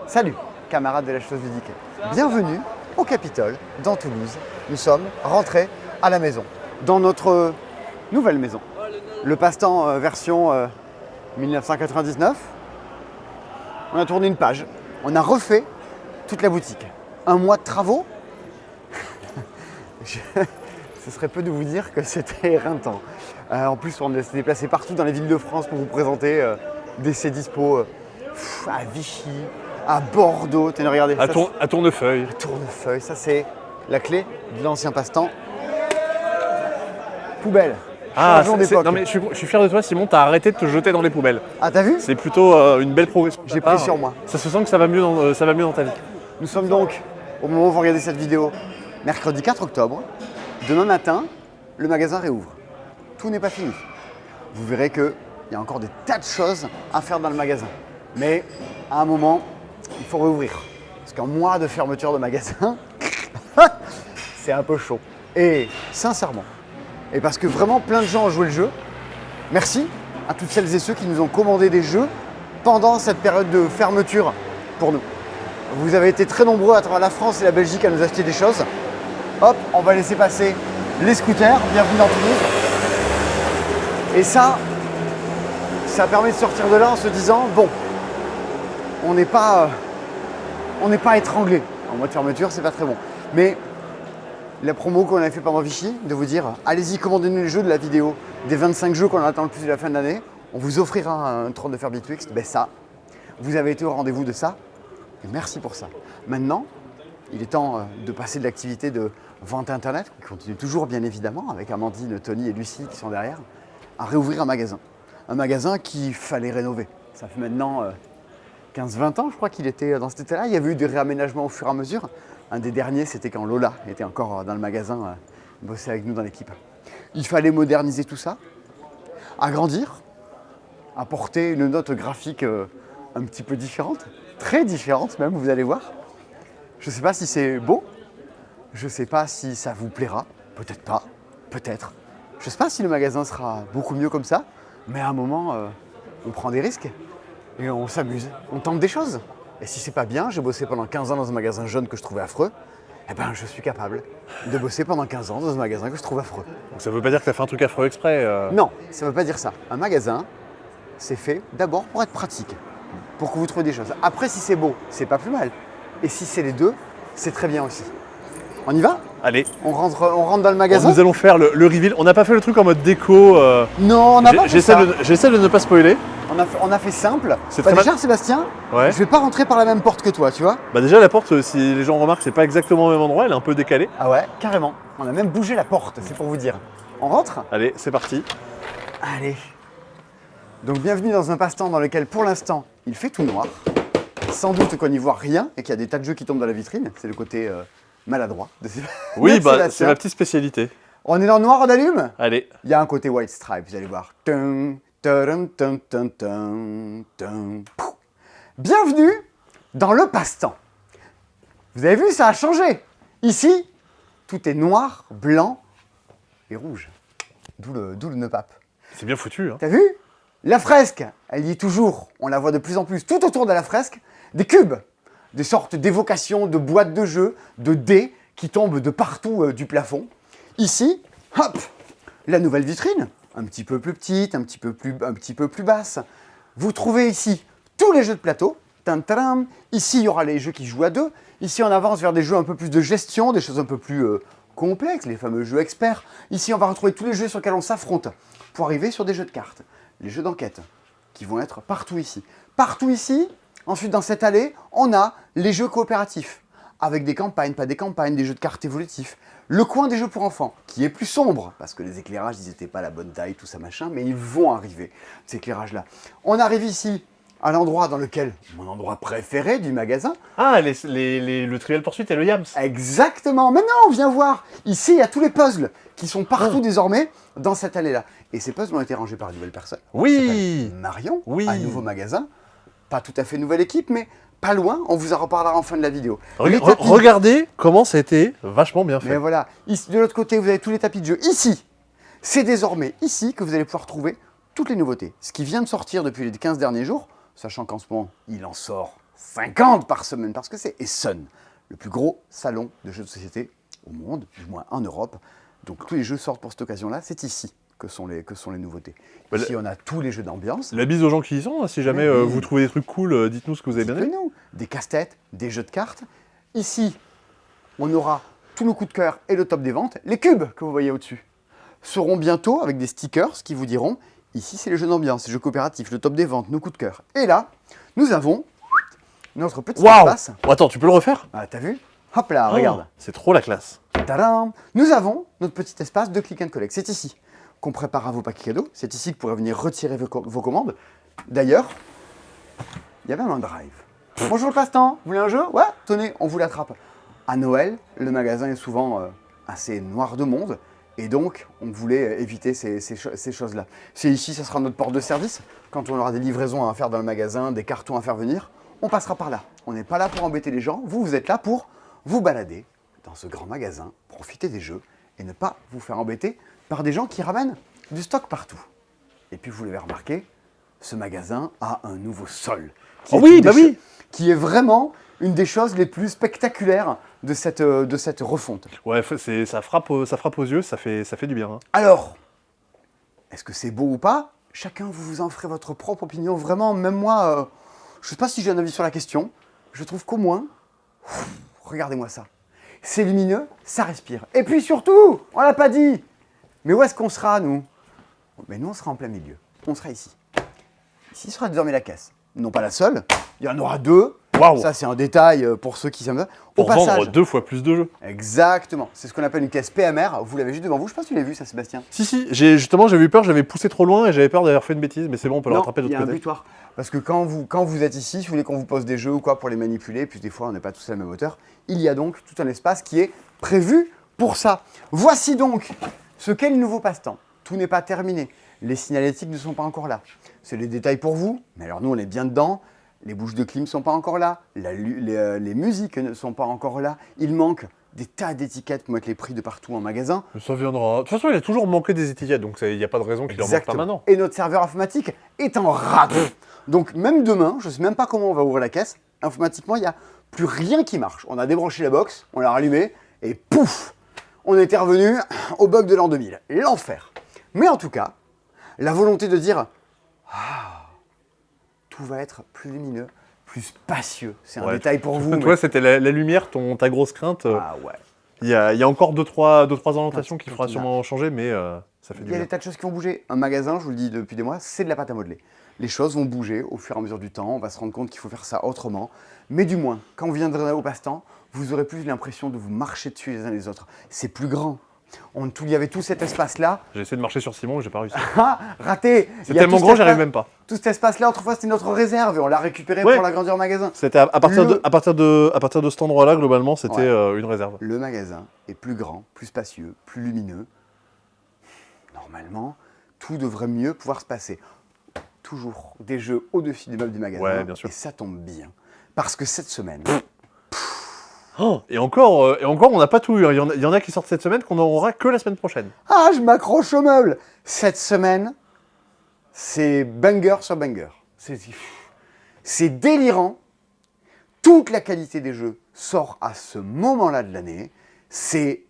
Salut, camarades de la chose ludique. Bienvenue au Capitole, dans Toulouse. Nous sommes rentrés à la maison, dans notre nouvelle maison. Le passe-temps version 1999. On a tourné une page. On a refait toute la boutique. Un mois de travaux. Ce serait peu de vous dire que c'était éreintant. En plus, on s'est déplacé partout dans les villes de France pour vous présenter des dispo à Vichy, à Bordeaux. Tenez, regardez. À Tournefeuille. À Tournefeuille, ça c'est la clé de l'ancien passe-temps. Poubelle. Ah, d'époque. non mais je suis fier de toi, Simon, t'as arrêté de te jeter dans les poubelles. Ah, t'as vu? C'est plutôt une belle progression. J'ai pris sur moi. Ça se sent que ça va mieux dans ta vie. Nous sommes donc, au moment où vous regardez cette vidéo, mercredi 4 octobre. Demain matin, le magasin réouvre. Tout n'est pas fini. Vous verrez qu'il y a encore des tas de choses à faire dans le magasin. Mais à un moment, il faut réouvrir. Parce qu'un mois de fermeture de magasin, c'est un peu chaud. Et sincèrement, et parce que vraiment plein de gens ont joué le jeu, merci à toutes celles et ceux qui nous ont commandé des jeux pendant cette période de fermeture pour nous. Vous avez été très nombreux à travers la France et la Belgique à nous acheter des choses. Hop, on va laisser passer les scooters. Bienvenue dans Toulouse. Et ça permet de sortir de là en se disant, bon, on n'est pas étranglé. En mode fermeture, c'est pas très bon. Mais la promo qu'on avait fait pendant Vichy, de vous dire, allez-y, commandez-nous les jeux de la vidéo, des 25 jeux qu'on attend le plus de la fin de l'année, on vous offrira un trône de fer Bitwix. Ben ça, vous avez été au rendez-vous de ça. Et merci pour ça. Maintenant, il est temps de passer de l'activité de vente internet, qui continue toujours bien évidemment, avec Amandine, Tony et Lucie qui sont derrière, à réouvrir un magasin. Un magasin qu'il fallait rénover. Ça fait maintenant 15-20 ans, je crois qu'il était dans cet état-là. Il y avait eu des réaménagements au fur et à mesure. Un des derniers, c'était quand Lola était encore dans le magasin, bossait avec nous dans l'équipe. Il fallait moderniser tout ça, agrandir, apporter une note graphique un petit peu différente, très différente même, vous allez voir. Je ne sais pas si c'est beau, je ne sais pas si ça vous plaira, peut-être pas, peut-être. Je ne sais pas si le magasin sera beaucoup mieux comme ça, mais à un moment, on prend des risques et on s'amuse, on tente des choses. Et si c'est pas bien, j'ai bossé pendant 15 ans dans un magasin jaune que je trouvais affreux, eh ben je suis capable de bosser pendant 15 ans dans un magasin que je trouve affreux. Donc ça veut pas dire que t'as fait un truc affreux exprès Non, ça veut pas dire ça. Un magasin, c'est fait d'abord pour être pratique, pour que vous trouviez des choses. Après, si c'est beau, c'est pas plus mal. Et si c'est les deux, c'est très bien aussi. On y va? Allez. On rentre dans le magasin. Nous allons faire le reveal. On n'a pas fait le truc en mode déco. Non, on n'a pas fait ça. J'essaie de ne pas spoiler. On a fait simple. C'est Bah très déjà, Sébastien, Ouais. je vais pas rentrer par la même porte que toi, tu vois? Bah déjà la porte, si les gens remarquent, c'est pas exactement au même endroit, elle est un peu décalée. Ah ouais, carrément. On a même bougé la porte, c'est pour vous dire. On rentre? Allez, c'est parti. Allez. Donc bienvenue dans un passe-temps dans lequel pour l'instant il fait tout noir. Sans doute qu'on n'y voit rien et qu'il y a des tas de jeux qui tombent dans la vitrine. C'est le côté maladroit de Oui, de bah Sébastien. c'est ma petite spécialité. On est dans le noir, on allume? Allez. Il y a un côté White Stripe, vous allez voir. Tum, tarum, tum, tum, tum, tum. Pouh. Bienvenue dans le passe-temps. Vous avez vu, ça a changé. Ici, tout est noir, blanc et rouge. D'où le nœud pape. C'est bien foutu, hein. T'as vu? La fresque, elle y est toujours. On la voit de plus en plus. Tout autour de la fresque, des cubes. Des sortes d'évocations de boîtes de jeux, de dés qui tombent de partout du plafond. Ici, hop, la nouvelle vitrine. Un petit peu plus petite, un petit peu plus basse. Vous trouvez ici tous les jeux de plateau. Tintaram. Ici, il y aura les jeux qui jouent à deux. Ici, on avance vers des jeux un peu plus de gestion, des choses un peu plus complexes, les fameux jeux experts. Ici, on va retrouver tous les jeux sur lesquels on s'affronte pour arriver sur des jeux de cartes. Les jeux d'enquête qui vont être partout ici. Partout ici, ensuite dans cette allée, on a les jeux coopératifs avec des campagnes, pas des campagnes, des jeux de cartes évolutifs. Le coin des jeux pour enfants qui est plus sombre parce que les éclairages, ils n'étaient pas à la bonne taille, tout ça machin, mais ils vont arriver, ces éclairages-là. On arrive ici à l'endroit dans lequel, mon endroit préféré du magasin. Ah, le Trivial Pursuit et le Yams. Exactement. Maintenant, viens voir. Ici, il y a tous les puzzles qui sont partout désormais dans cette allée-là. Et ces puzzles ont été rangés par une nouvelle personne. Oui. Marion, Oui. un nouveau magasin. Pas tout à fait nouvelle équipe, mais pas loin. On vous en reparlera en fin de la vidéo. Regardez comment ça a été vachement bien fait. Mais voilà. Ici, de l'autre côté, vous avez tous les tapis de jeu. Ici, c'est désormais ici que vous allez pouvoir trouver toutes les nouveautés. Ce qui vient de sortir depuis les 15 derniers jours, sachant qu'en ce moment, il en sort 50 par semaine, parce que c'est Essen, le plus gros salon de jeux de société au monde, du moins en Europe. Donc tous les jeux sortent pour cette occasion-là, c'est ici que sont les nouveautés. Bah, Ici, on a tous les jeux d'ambiance. La bise aux gens qui y sont, hein, si jamais Oui. vous trouvez des trucs cool, dites-nous ce que vous avez bien aimé. Nous, des casse-têtes, des jeux de cartes. Ici, on aura tout le coup de cœur et le top des ventes. Les cubes que vous voyez au-dessus seront bientôt avec des stickers qui vous diront ici, c'est les jeux d'ambiance, les jeux coopératifs, le top des ventes, nos coups de cœur. Et là, nous avons notre petit Waouh! espace. Oh, attends, tu peux le refaire? Ah, t'as vu? Hop là, regarde. Oh, c'est trop la classe. Tadam! Nous avons notre petit espace de click and collect. C'est ici qu'on prépare vos paquets cadeaux. C'est ici que vous pourrez venir retirer vos commandes. D'ailleurs, il y a même un drive. Bonjour le passe-temps, vous voulez un jeu? Ouais, tenez, on vous l'attrape. À Noël, le magasin est souvent assez noir de monde. Et donc, on voulait éviter ces choses-là. C'est ici, ça sera notre porte de service. Quand on aura des livraisons à faire dans le magasin, des cartons à faire venir, on passera par là. On n'est pas là pour embêter les gens. Vous êtes là pour vous balader dans ce grand magasin, profiter des jeux et ne pas vous faire embêter par des gens qui ramènent du stock partout. Et puis, vous l'avez remarqué, ce magasin a un nouveau sol. Oh oui, bah oui! Qui est vraiment une des choses les plus spectaculaires de cette refonte. Ouais, ça frappe aux yeux, ça fait du bien. Hein. Alors, est-ce que c'est beau ou pas? Chacun, vous en ferez votre propre opinion. Vraiment, même moi, je ne sais pas si j'ai un avis sur la question. Je trouve qu'au moins, regardez-moi ça. C'est lumineux, ça respire. Et puis surtout, on l'a pas dit, mais où est-ce qu'on sera, nous? Mais nous, on sera en plein milieu. On sera ici. Ici sera désormais la caisse. Non pas la seule, il y en aura deux. Waouh! Ça, c'est un détail pour ceux qui s'aiment ça. Pour vendre 2 fois plus de jeux. Exactement. C'est ce qu'on appelle une caisse PMR. Vous l'avez juste devant vous. Je ne sais pas si tu l'as vu, ça, Sébastien. Si, justement, j'avais eu peur, j'avais poussé trop loin et j'avais peur d'avoir fait une bêtise, mais c'est bon, on peut le rattraper de il y l'autre a un côté. butoir. Parce que quand vous êtes ici, si vous voulez qu'on vous pose des jeux ou quoi pour les manipuler, puis des fois, on n'est pas tous à la même hauteur, il y a donc tout un espace qui est prévu pour ça. Voici donc ce qu'est le nouveau passe-temps. Tout n'est pas terminé. Les signalétiques ne sont pas encore là. C'est les détails pour vous, mais alors nous, on est bien dedans. Les bouches de clim ne sont pas encore là, les musiques ne sont pas encore là. Il manque des tas d'étiquettes pour mettre les prix de partout en magasin. Mais ça viendra. De toute façon, il a toujours manqué des étiquettes, donc il n'y a pas de raison qu'il en manque pas maintenant. Et notre serveur informatique est en rade. Donc même demain, je ne sais même pas comment on va ouvrir la caisse, informatiquement, il n'y a plus rien qui marche. On a débranché la box, on l'a rallumée, et pouf, on était revenu au bug de l'an 2000. L'enfer. Mais en tout cas, la volonté de dire tout va être plus lumineux, plus spacieux. C'est un détail pour vous. Toi, c'était la lumière, ta grosse crainte. Ah ouais. Il y a encore 2-3 orientations qu'il faudra sûrement changer, mais ça fait du bien. Il y a des tas de choses qui vont bouger. Un magasin, je vous le dis depuis des mois, c'est de la pâte à modeler. Les choses vont bouger au fur et à mesure du temps. On va se rendre compte qu'il faut faire ça autrement. Mais du moins, quand vous viendrez au passe-temps, vous aurez plus l'impression de vous marcher dessus les uns les autres. C'est plus grand. Il y avait tout cet espace-là. J'ai essayé de marcher sur Simon et j'ai pas réussi. Ah, raté! C'est tellement grand, j'y arrive même pas. Tout cet espace-là, autrefois, c'était notre réserve et on l'a récupéré pour l'agrandir au magasin. C'était à partir de cet endroit-là, globalement, c'était une réserve. Le magasin est plus grand, plus spacieux, plus lumineux. Normalement, tout devrait mieux pouvoir se passer. Toujours des jeux au-dessus des meubles du magasin. Ouais, bien sûr. Et ça tombe bien. Parce que cette semaine... Et encore, on n'a pas tout eu. Il y en a qui sortent cette semaine qu'on n'aura que la semaine prochaine. Ah, je m'accroche au meuble. Cette semaine, c'est banger sur banger. C'est délirant. Toute la qualité des jeux sort à ce moment-là de l'année. C'est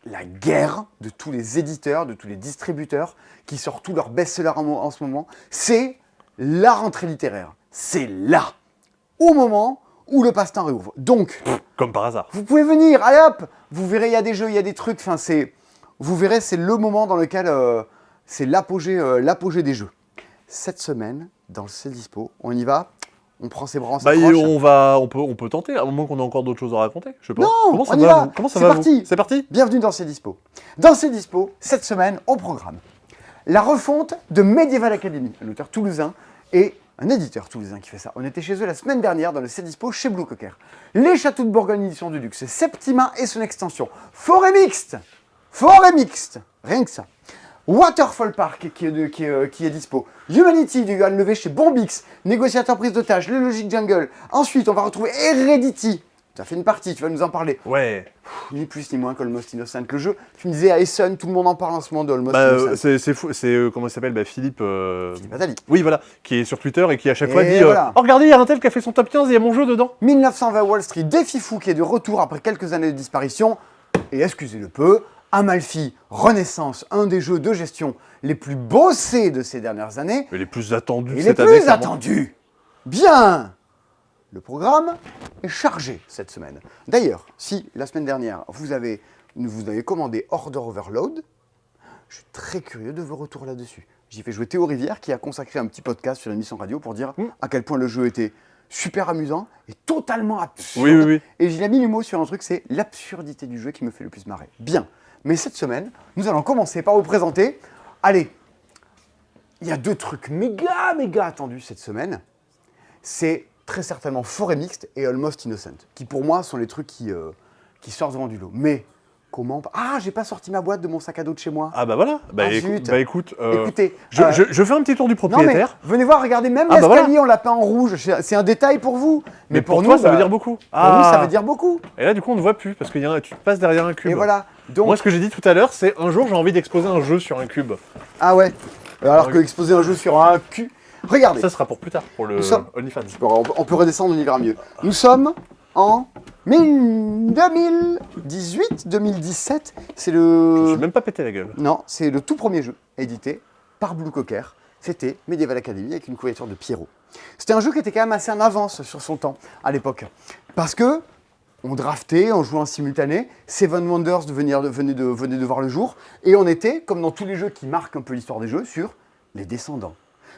la guerre de tous les éditeurs, de tous les distributeurs qui sortent tous leurs best-sellers en ce moment. C'est la rentrée littéraire. C'est là, au moment où le passe-temps réouvre. Donc, comme par hasard. Vous pouvez venir, allez hop. Vous verrez, il y a des jeux, il y a des trucs. Enfin, vous verrez, c'est le moment dans lequel c'est l'apogée des jeux. Cette semaine, dans le C'est Dispo, on y va. On prend ses bras, on s'accroche. On peut tenter, à un moment qu'on a encore d'autres choses à raconter. Je sais pas. Non, Comment ça on y va, va. vous Comment ça C'est va, parti. vous C'est parti. Bienvenue dans C'est Dispo. Dans C'est Dispo, cette semaine, au programme, la refonte de Medieval Academy, un auteur toulousain et un éditeur toulousain qui fait ça. On était chez eux la semaine dernière dans le C'est Dispo chez Blue Cocker. Les Châteaux de Bourgogne édition du luxe, Septima et son extension. Forêt mixte, rien que ça. Waterfall Park qui est dispo. Humanity du Yohan Levé chez Bombix. Négociateur prise d'otage, le Logic Jungle. Ensuite, on va retrouver Heredity Tu as fait une partie, tu vas nous en parler. Ouais. Ni plus ni moins qu'Almost Innocent. Le jeu, tu me disais à Essen, tout le monde en parle en ce moment de Almost Bah, Innocent. c'est fou, comment il s'appelle Philippe. Philippe Attali. Oui, voilà, qui est sur Twitter et qui à chaque fois Et dit voilà. oh, regardez, il y a un tel qui a fait son top 15 et il y a mon jeu dedans. 1920 Wall Street, Défi Fou qui est de retour après quelques années de disparition. Et excusez-le peu, Amalfi Renaissance, un des jeux de gestion les plus bossés de ces dernières années. Et les plus attendus Et de les cette année. plus clairement. attendus. Bien. Le programme est chargé cette semaine. D'ailleurs, si la semaine dernière, vous avez commandé Order Overload, je suis très curieux de vos retours là-dessus. J'y fais jouer Théo Rivière qui a consacré un petit podcast sur l'émission radio pour dire à quel point le jeu était super amusant et totalement absurde. Oui. Et j'ai mis les mots sur un truc, c'est l'absurdité du jeu qui me fait le plus marrer. Bien. Mais cette semaine, nous allons commencer par vous présenter. Allez, il y a 2 trucs méga attendus cette semaine. C'est très certainement Forêt Mixte et Almost Innocent, qui pour moi sont les trucs qui sortent devant du lot. Mais comment... Ah, j'ai pas sorti ma boîte de mon sac à dos de chez moi. Ah bah voilà. Bah, zut. écoute, Écoutez, je fais un petit tour du non mais, propriétaire. venez voir, regardez, même Ah, bah l'escalier, on l'a peint en rouge. C'est un détail pour vous. Mais pour nous, toi, ça bah, veut dire beaucoup. Pour nous, ça veut dire beaucoup. Et là, du coup, on ne voit plus parce que tu passes derrière un cube. Et voilà. Donc, Moi, ce que j'ai dit tout à l'heure, c'est un jour, j'ai envie d'exposer un jeu sur un cube. ah ouais. Alors que exposer un jeu sur un cul... Regardez. Ça sera pour plus tard, pour le Nous sommes- OnlyFans. On peut redescendre, on ira mieux. Nous sommes en 2018-2017. C'est Je me le... suis même pas pété la gueule. Non, c'est le tout premier jeu édité par Blue Cocker. C'était Medieval Academy avec une couverture de Pierrot. C'était un jeu qui était quand même assez en avance sur son temps à l'époque. Parce que on draftait, on jouait en simultané, Seven Wonders venait de voir le jour, et on était, comme dans tous les jeux qui marquent un peu l'histoire des jeux, sur les descendants.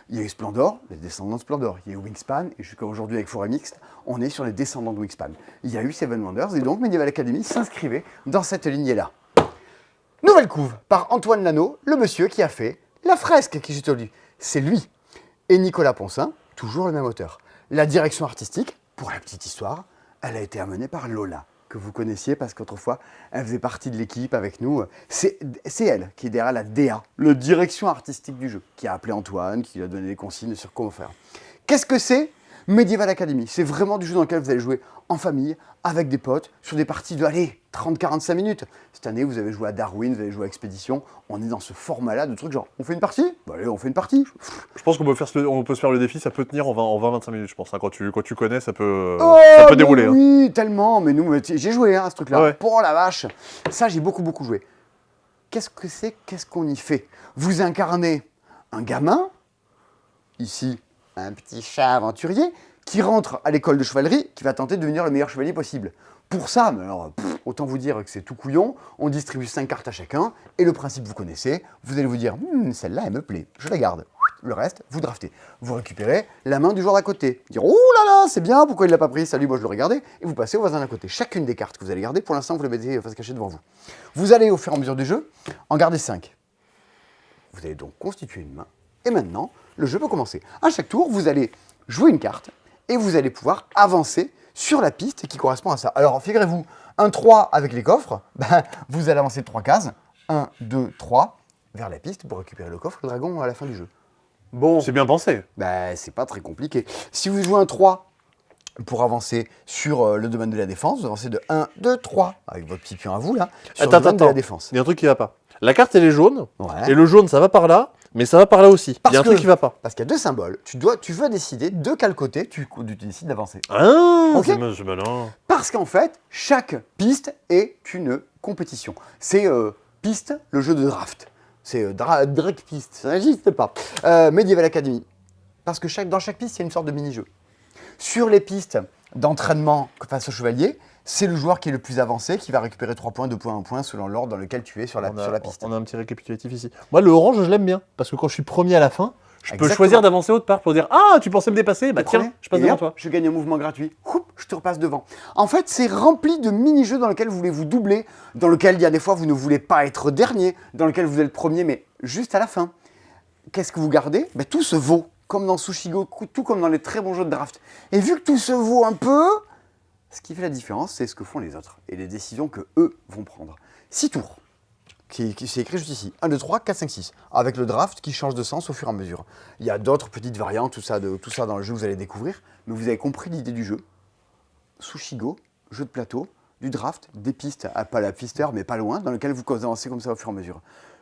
Il y a eu Splendor, les descendants de Splendor. Il y a eu Wingspan, et jusqu'à aujourd'hui avec Forêt Mixte, on est sur les descendants de Wingspan. Il y a eu Seven Wonders, et donc Medieval Academy s'inscrivait dans cette lignée-là. Nouvelle couve par Antoine Lano, le monsieur qui a fait la fresque qui j'ai lu. C'est lui. Et Nicolas Poncin, toujours le même auteur. La direction artistique, pour la petite histoire, elle a été amenée par Lola, que vous connaissiez parce qu'autrefois, elle faisait partie de l'équipe avec nous. C'est elle qui est derrière la DA, la direction artistique du jeu, qui a appelé Antoine, qui lui a donné des consignes sur comment faire. Qu'est-ce que c'est Medieval Academy? C'est vraiment du jeu dans lequel vous allez jouer en famille, avec des potes, sur des parties de, allez, 30-45 minutes. Cette année, vous avez joué à Darwin, vous avez joué à Expédition. On est dans ce format-là de trucs genre, on fait une partie? Bah allez, on fait une partie. Je pense qu'on peut, on peut se faire le défi, ça peut tenir en 20-25 minutes, je pense. Hein. Quand tu connais, ça peut, Oh, ça peut mais dérouler. Hein. oui, tellement. Mais nous, j'ai joué à ce truc-là. Ouais. Pour la vache. Ça, j'ai beaucoup joué. Qu'est-ce que c'est? Qu'est-ce qu'on y fait? Vous incarnez un gamin, ici, un petit chat aventurier, qui rentre à l'école de chevalerie, qui va tenter de devenir le meilleur chevalier possible. Pour ça, mais alors, autant vous dire que c'est tout couillon, on distribue 5 cartes à chacun, et le principe vous connaissez, vous allez vous dire, celle-là elle me plaît, je la garde. Le reste, vous draftez. Vous récupérez la main du joueur d'à côté. Dire, oh là là, c'est bien, pourquoi il l'a pas pris? Salut, moi je l'aurais gardé. Et vous passez au voisin d'à côté. Chacune des cartes que vous allez garder, pour l'instant, vous les mettez face cachée devant vous. Vous allez, au fur et à mesure du jeu, en garder 5. Vous allez donc constituer une main, et maintenant, le jeu peut commencer. À chaque tour, vous allez jouer une carte, et vous allez pouvoir avancer sur la piste qui correspond à ça. Alors, figurez-vous, un 3 avec les coffres, ben, vous allez avancer de 3 cases, 1, 2, 3, vers la piste pour récupérer le coffre, le dragon à la fin du jeu. Bon, C'est bien pensé. ben, c'est pas très compliqué. Si vous jouez un 3 pour avancer sur le domaine de la défense, vous avancez de 1, 2, 3, avec votre petit pion à vous, là, sur le domaine de la défense. Il y a un truc qui va pas. La carte, elle est jaune, Ouais. et le jaune, ça va par là, mais ça va par là aussi. Il y a un truc qui va pas. Parce qu'il y a 2 symboles. Tu veux décider de quel côté tu décides d'avancer. Ah, Ok. c'est malin. Parce qu'en fait, chaque piste est une compétition. C'est piste, le jeu de draft. C'est Drake Piste, ça n'existe pas. Medieval Academy. Parce que dans chaque piste, il y a une sorte de mini-jeu. Sur les pistes d'entraînement face au chevalier, c'est le joueur qui est le plus avancé qui va récupérer 3 points, 2 points, 1 point selon l'ordre dans lequel tu es sur la piste. On a un petit récapitulatif ici. Moi, le orange, je l'aime bien, parce que quand je suis premier à la fin, je peux Exactement. choisir d'avancer autre part pour dire ah, tu pensais me dépasser, bah Le tiens, premier, je passe et devant hop, toi. Je gagne un mouvement gratuit. Houp, je te repasse devant. En fait, c'est rempli de mini-jeux dans lesquels vous voulez vous doubler, dans lesquels il y a des fois vous ne voulez pas être dernier, dans lesquels vous êtes premier, mais juste à la fin. Qu'est-ce que vous gardez? Ben, tout se vaut, comme dans Sushigo, tout comme dans les très bons jeux de draft. Et vu que tout se vaut un peu, ce qui fait la différence, c'est ce que font les autres et les décisions que eux vont prendre. 6 tours. C'est écrit juste ici. 1, 2, 3, 4, 5, 6. Avec le draft qui change de sens au fur et à mesure. Il y a d'autres petites variantes, tout ça dans le jeu, vous allez découvrir. Mais vous avez compris l'idée du jeu. Sushigo, jeu de plateau, du draft, des pistes, pas la pisteur, mais pas loin, dans lequel vous avancez comme ça au fur et à mesure.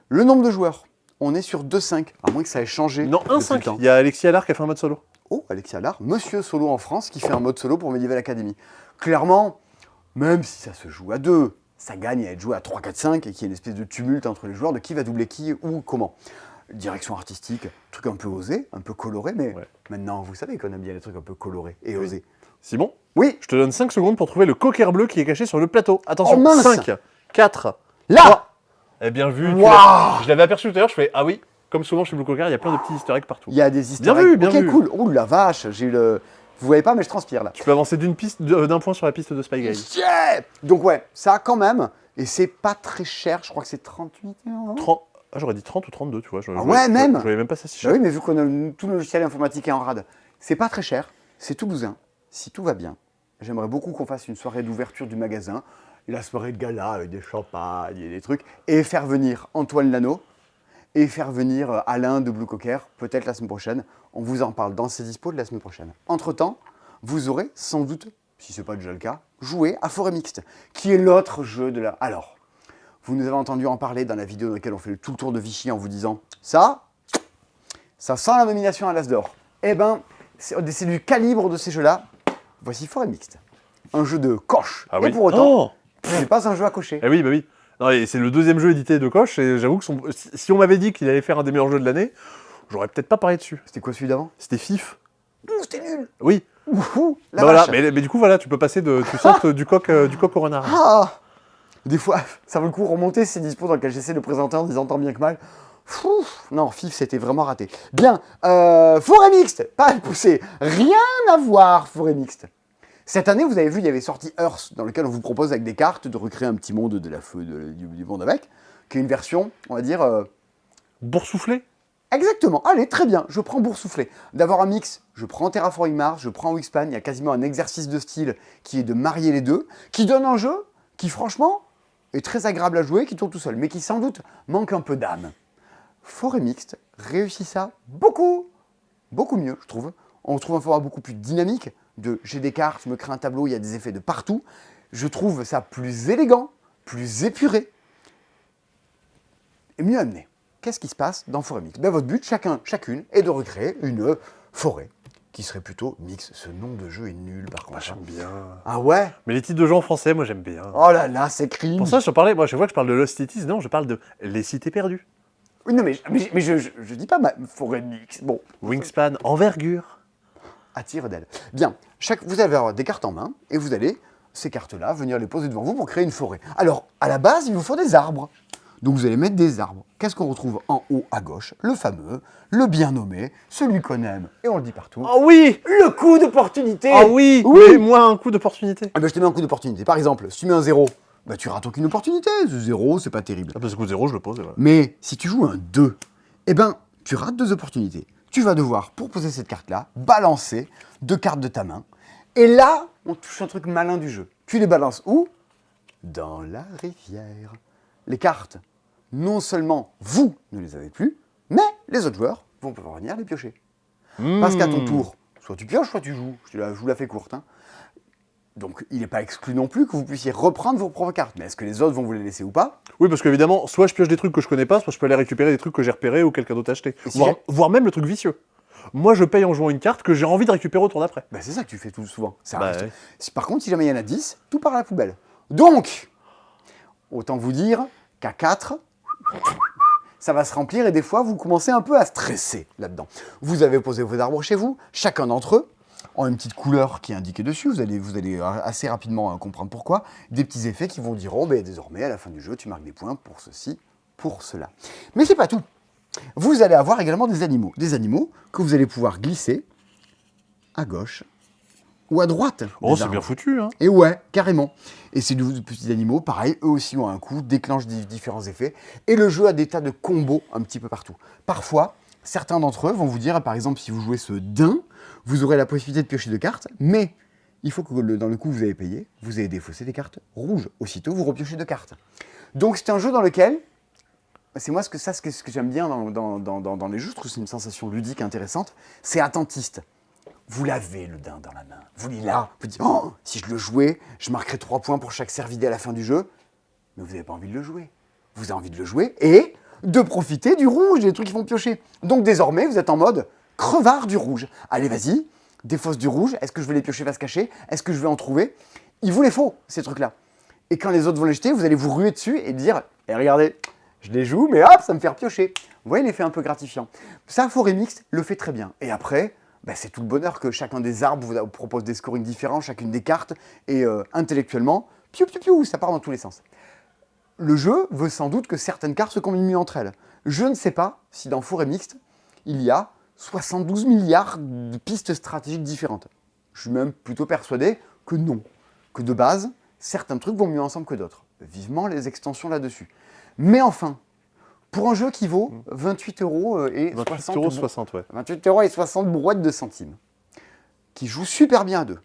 Le nombre de joueurs, on est sur 2-5, à moins que ça ait changé. Non, depuis le 1-5. temps. Il y a Alexis Allard qui a fait un mode solo. Oh, Alexis Allard, Monsieur Solo en France, qui fait un mode solo pour Medieval Academy. Clairement, même si ça se joue à 2, ça gagne à être joué à 3, 4, 5 et qu'il y ait une espèce de tumulte entre les joueurs de qui va doubler qui ou comment. Direction artistique, truc un peu osé, un peu coloré, mais maintenant vous savez qu'on aime bien les trucs un peu colorés et osés. Simon, Oui, je te donne 5 secondes pour trouver le cocker bleu qui est caché sur le plateau. Attention, Oh, mince. 5, 4, là 3. Eh bien vu, Waouh. je l'avais aperçu tout à l'heure, je fais ah oui, comme souvent chez Blue Cocker, il y a plein de petits easter eggs partout. Il y a des easter Bien eggs. vu, bien ok, vu. cool. Ouh la vache, j'ai eu le... Vous voyez pas, mais je transpire là. Tu peux avancer d'un point sur la piste de Spy Guy. Yeah. Donc ouais, ça quand même, et c'est pas très cher, je crois que c'est 38 €. 30... Ah, j'aurais dit 30 ou 32, tu vois. Ah ouais, même. Je voyais même pas ça si Bah cher. oui, mais vu qu'on a tout le logiciel informatique est en rade, c'est pas très cher, c'est toulousain. Si tout va bien, j'aimerais beaucoup qu'on fasse une soirée d'ouverture du magasin, la soirée de gala avec des champagnes et des trucs, et faire venir Antoine Lano, et faire venir Alain de Blue Cocker, peut-être la semaine prochaine. On vous en parle dans ces dispos de la semaine prochaine. Entre-temps, vous aurez sans doute, si ce n'est pas déjà le cas, joué à Forêt Mixte, qui est l'autre jeu de la... Alors, vous nous avez entendu en parler dans la vidéo dans laquelle on fait tout le tour de Vichy en vous disant ça sent la nomination à l'As d'Or. Eh ben, c'est du calibre de ces jeux-là. Voici Forêt Mixte. Un jeu de coche. Ah et oui. pour autant, Oh c'est pas un jeu à cocher. Eh oui, bah oui. Non, et c'est le deuxième jeu édité de Koch, et j'avoue que si on m'avait dit qu'il allait faire un des meilleurs jeux de l'année, j'aurais peut-être pas parié dessus. C'était quoi celui d'avant? C'était FIF. Ouh, c'était nul. Oui. Ouh, la Bah voilà, vache. mais du coup, voilà, tu peux passer tu sautes du coq au renard. Ah. Des fois, ça vaut le coup remonter ces dispos dans lesquels j'essaie de présenter en disant tant bien que mal. Non, FIF, c'était vraiment raté. Bien, Forêt Mixte, pas à pousser, rien à voir, Forêt Mixte. Cette année, vous avez vu, il y avait sorti Earth, dans lequel on vous propose avec des cartes de recréer un petit monde de la feu, du monde avec, qui est une version, on va dire... Boursouflé. Exactement, allez, très bien, je prends Boursouflé. D'avoir un mix, je prends Terraforming Mars, je prends Wingspan, il y a quasiment un exercice de style qui est de marier les deux, qui donne un jeu qui, franchement, est très agréable à jouer, qui tourne tout seul, mais qui, sans doute, manque un peu d'âme. Forêt Mixte réussit ça beaucoup mieux, je trouve. On trouve un format beaucoup plus dynamique, j'ai des cartes, je me crée un tableau, il y a des effets de partout. Je trouve ça plus élégant, plus épuré, et mieux amené. Qu'est-ce qui se passe dans Forêt Mixte? Ben, votre but, chacune, est de recréer une forêt qui serait plutôt mix. Ce nom de jeu est nul, par contre. J'aime bien. Ah ouais? Mais les titres de jeux en français, moi j'aime bien. Oh là là, c'est cringe. Pour ça, je te parlais, moi, je vois que je parle de Lost Cities, non, je parle de Les Cités Perdues. Oui, non, mais je dis pas Forêt Mixte. Bon, Wingspan, envergure. à tire d'aile. Bien, vous allez avoir des cartes en main, et vous allez, ces cartes-là, venir les poser devant vous pour créer une forêt. Alors, à la base, il vous faut des arbres. Donc vous allez mettre des arbres. Qu'est-ce qu'on retrouve en haut à gauche? Le fameux, le bien nommé, celui qu'on aime, et on le dit partout. Ah oui. Le coup d'opportunité. Ah oui. Oui. Mais moi, un coup d'opportunité. Ah ben, je te mets un coup d'opportunité. Par exemple, si tu mets un 0, bah, tu rates aucune opportunité. Ce 0, c'est pas terrible. Ah, parce que coup 0, je le pose, et voilà. Mais si tu joues un 2, eh ben, tu rates 2 opportunités. Tu vas devoir, pour poser cette carte-là, balancer 2 cartes de ta main. Et là, on touche un truc malin du jeu. Tu les balances où? Dans la rivière. Les cartes, non seulement vous ne les avez plus, mais les autres joueurs vont pouvoir venir les piocher. Parce qu'à ton tour, soit tu pioches, soit tu joues. Je vous la fais courte. Hein. Donc, il n'est pas exclu non plus que vous puissiez reprendre vos propres cartes. Mais est-ce que les autres vont vous les laisser ou pas? Oui, parce qu'évidemment, soit je pioche des trucs que je connais pas, soit je peux aller récupérer des trucs que j'ai repérés ou quelqu'un d'autre a acheté. Et si Voire même le truc vicieux. Moi, je paye en jouant une carte que j'ai envie de récupérer au tour d'après. Ben, c'est ça que tu fais tout souvent. Ça Bah arrive. ouais. Par contre, si jamais il y en a 10, tout part à la poubelle. Donc, autant vous dire qu'à 4, ça va se remplir et des fois, vous commencez un peu à stresser là-dedans. Vous avez posé vos arbres chez vous, chacun d'entre eux ont une petite couleur qui est indiquée dessus. Vous allez assez rapidement comprendre pourquoi. Des petits effets qui vous diront, ben, désormais, à la fin du jeu, tu marques des points pour ceci, pour cela. Mais c'est pas tout. Vous allez avoir également des animaux. Des animaux que vous allez pouvoir glisser à gauche ou à droite. Oh, des c'est arbres. bien foutu, hein. Et ouais, carrément. Et ces petits animaux, pareil, eux aussi ont un coup, déclenchent différents effets. Et le jeu a des tas de combos un petit peu partout. Parfois, certains d'entre eux vont vous dire, par exemple, si vous jouez ce daim, vous aurez la possibilité de piocher 2 cartes, mais il faut que dans le coup que vous avez payé, vous ayez défaussé des cartes rouges. Aussitôt, vous repiochez 2 cartes. Donc c'est un jeu dans lequel, c'est moi ce que j'aime bien dans les jeux, je trouve que c'est une sensation ludique intéressante, c'est attentiste. Vous l'avez le dinde dans la main. Vous l'avez là. Vous dites, oh, si je le jouais, je marquerais 3 points pour chaque cervidé à la fin du jeu. Mais vous n'avez pas envie de le jouer. Vous avez envie de le jouer et de profiter du rouge, des trucs qui vont piocher. Donc désormais, vous êtes en mode crevard du rouge. Allez, vas-y, défausse du rouge. Est-ce que je vais les piocher, va se cacher? Est-ce que je vais en trouver? Il vous les faut, ces trucs-là. Et quand les autres vont les jeter, vous allez vous ruer dessus et dire, eh, regardez, je les joue, mais hop, ça me fait repiocher. Vous voyez l'effet un peu gratifiant. Ça, Forêt Mixte le fait très bien. Et après, c'est tout le bonheur que chacun des arbres vous propose des scorings différents, chacune des cartes, et intellectuellement, piou, piou, piou, ça part dans tous les sens. Le jeu veut sans doute que certaines cartes se combinent mieux entre elles. Je ne sais pas si dans Forêt Mixte, il y a 72 milliards de pistes stratégiques différentes. Je suis même plutôt persuadé que non. Que de base, certains trucs vont mieux ensemble que d'autres. Vivement les extensions là-dessus. Mais enfin, pour un jeu qui vaut 28 € et 28,60 €, ouais. 28 € et 60 brouettes de centimes, qui joue super bien à deux,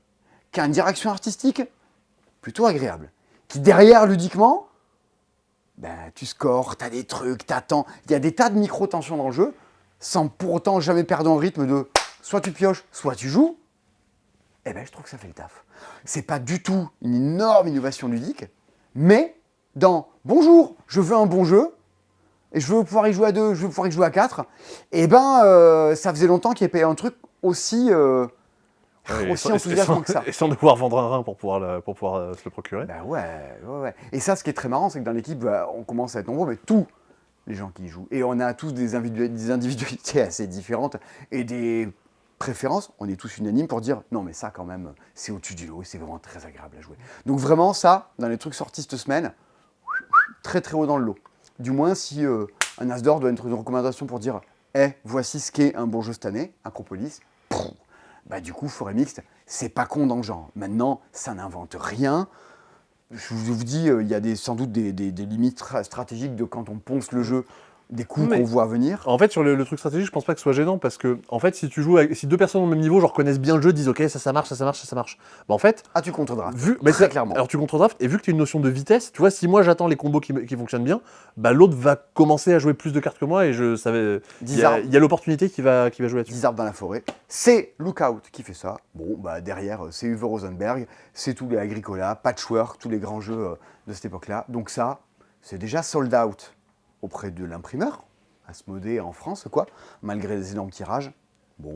qui a une direction artistique plutôt agréable, qui derrière, ludiquement, tu scores, t'as des trucs, t'attends, il y a des tas de micro-tensions dans le jeu, sans pour autant jamais perdre en rythme de soit tu pioches, soit tu joues, je trouve que ça fait le taf. C'est pas du tout une énorme innovation ludique, mais dans « Bonjour, je veux un bon jeu », et je veux pouvoir y jouer à 2, je veux pouvoir y jouer à 4, ça faisait longtemps qu'il y avait un truc aussi enthousiasmant que ça. Et sans devoir vendre un rein pour pouvoir se le procurer. Ouais. Et ça, ce qui est très marrant, c'est que dans l'équipe, on commence à être nombreux, mais tous les gens qui y jouent. Et on a tous des individualités assez différentes et des préférences. On est tous unanimes pour dire, non mais ça quand même, c'est au-dessus du lot et c'est vraiment très agréable à jouer. Donc vraiment, ça, dans les trucs sortis cette semaine, très très haut dans le lot. Du moins, si un As d'or doit être une recommandation pour dire voici ce qu'est un bon jeu cette année, Acropolis, du coup, Forêt Mixte, c'est pas con dans le genre. Maintenant, ça n'invente rien. Je vous dis, il y a sans doute des limites stratégiques de quand on ponce le jeu, des coups qu'on voit venir. En fait, sur le truc stratégique, je pense pas que ce soit gênant parce que, en fait, si deux personnes au même niveau, genre connaissent bien le jeu, disent ok, ça marche. En fait. Tu contre-drafts. Très clairement. Alors tu contre-drafts, et vu que tu as une notion de vitesse, tu vois, si moi j'attends les combos qui fonctionnent bien, l'autre va commencer à jouer plus de cartes que moi et je savais. Il y a l'opportunité qui va jouer là-dessus. 10 arbres dans la forêt. C'est Lookout qui fait ça. Derrière, c'est Uwe Rosenberg, c'est tous les Agricola, Patchwork, tous les grands jeux de cette époque-là. Donc ça, c'est déjà sold out auprès de l'imprimeur, Asmodée en France, malgré les énormes tirages. Je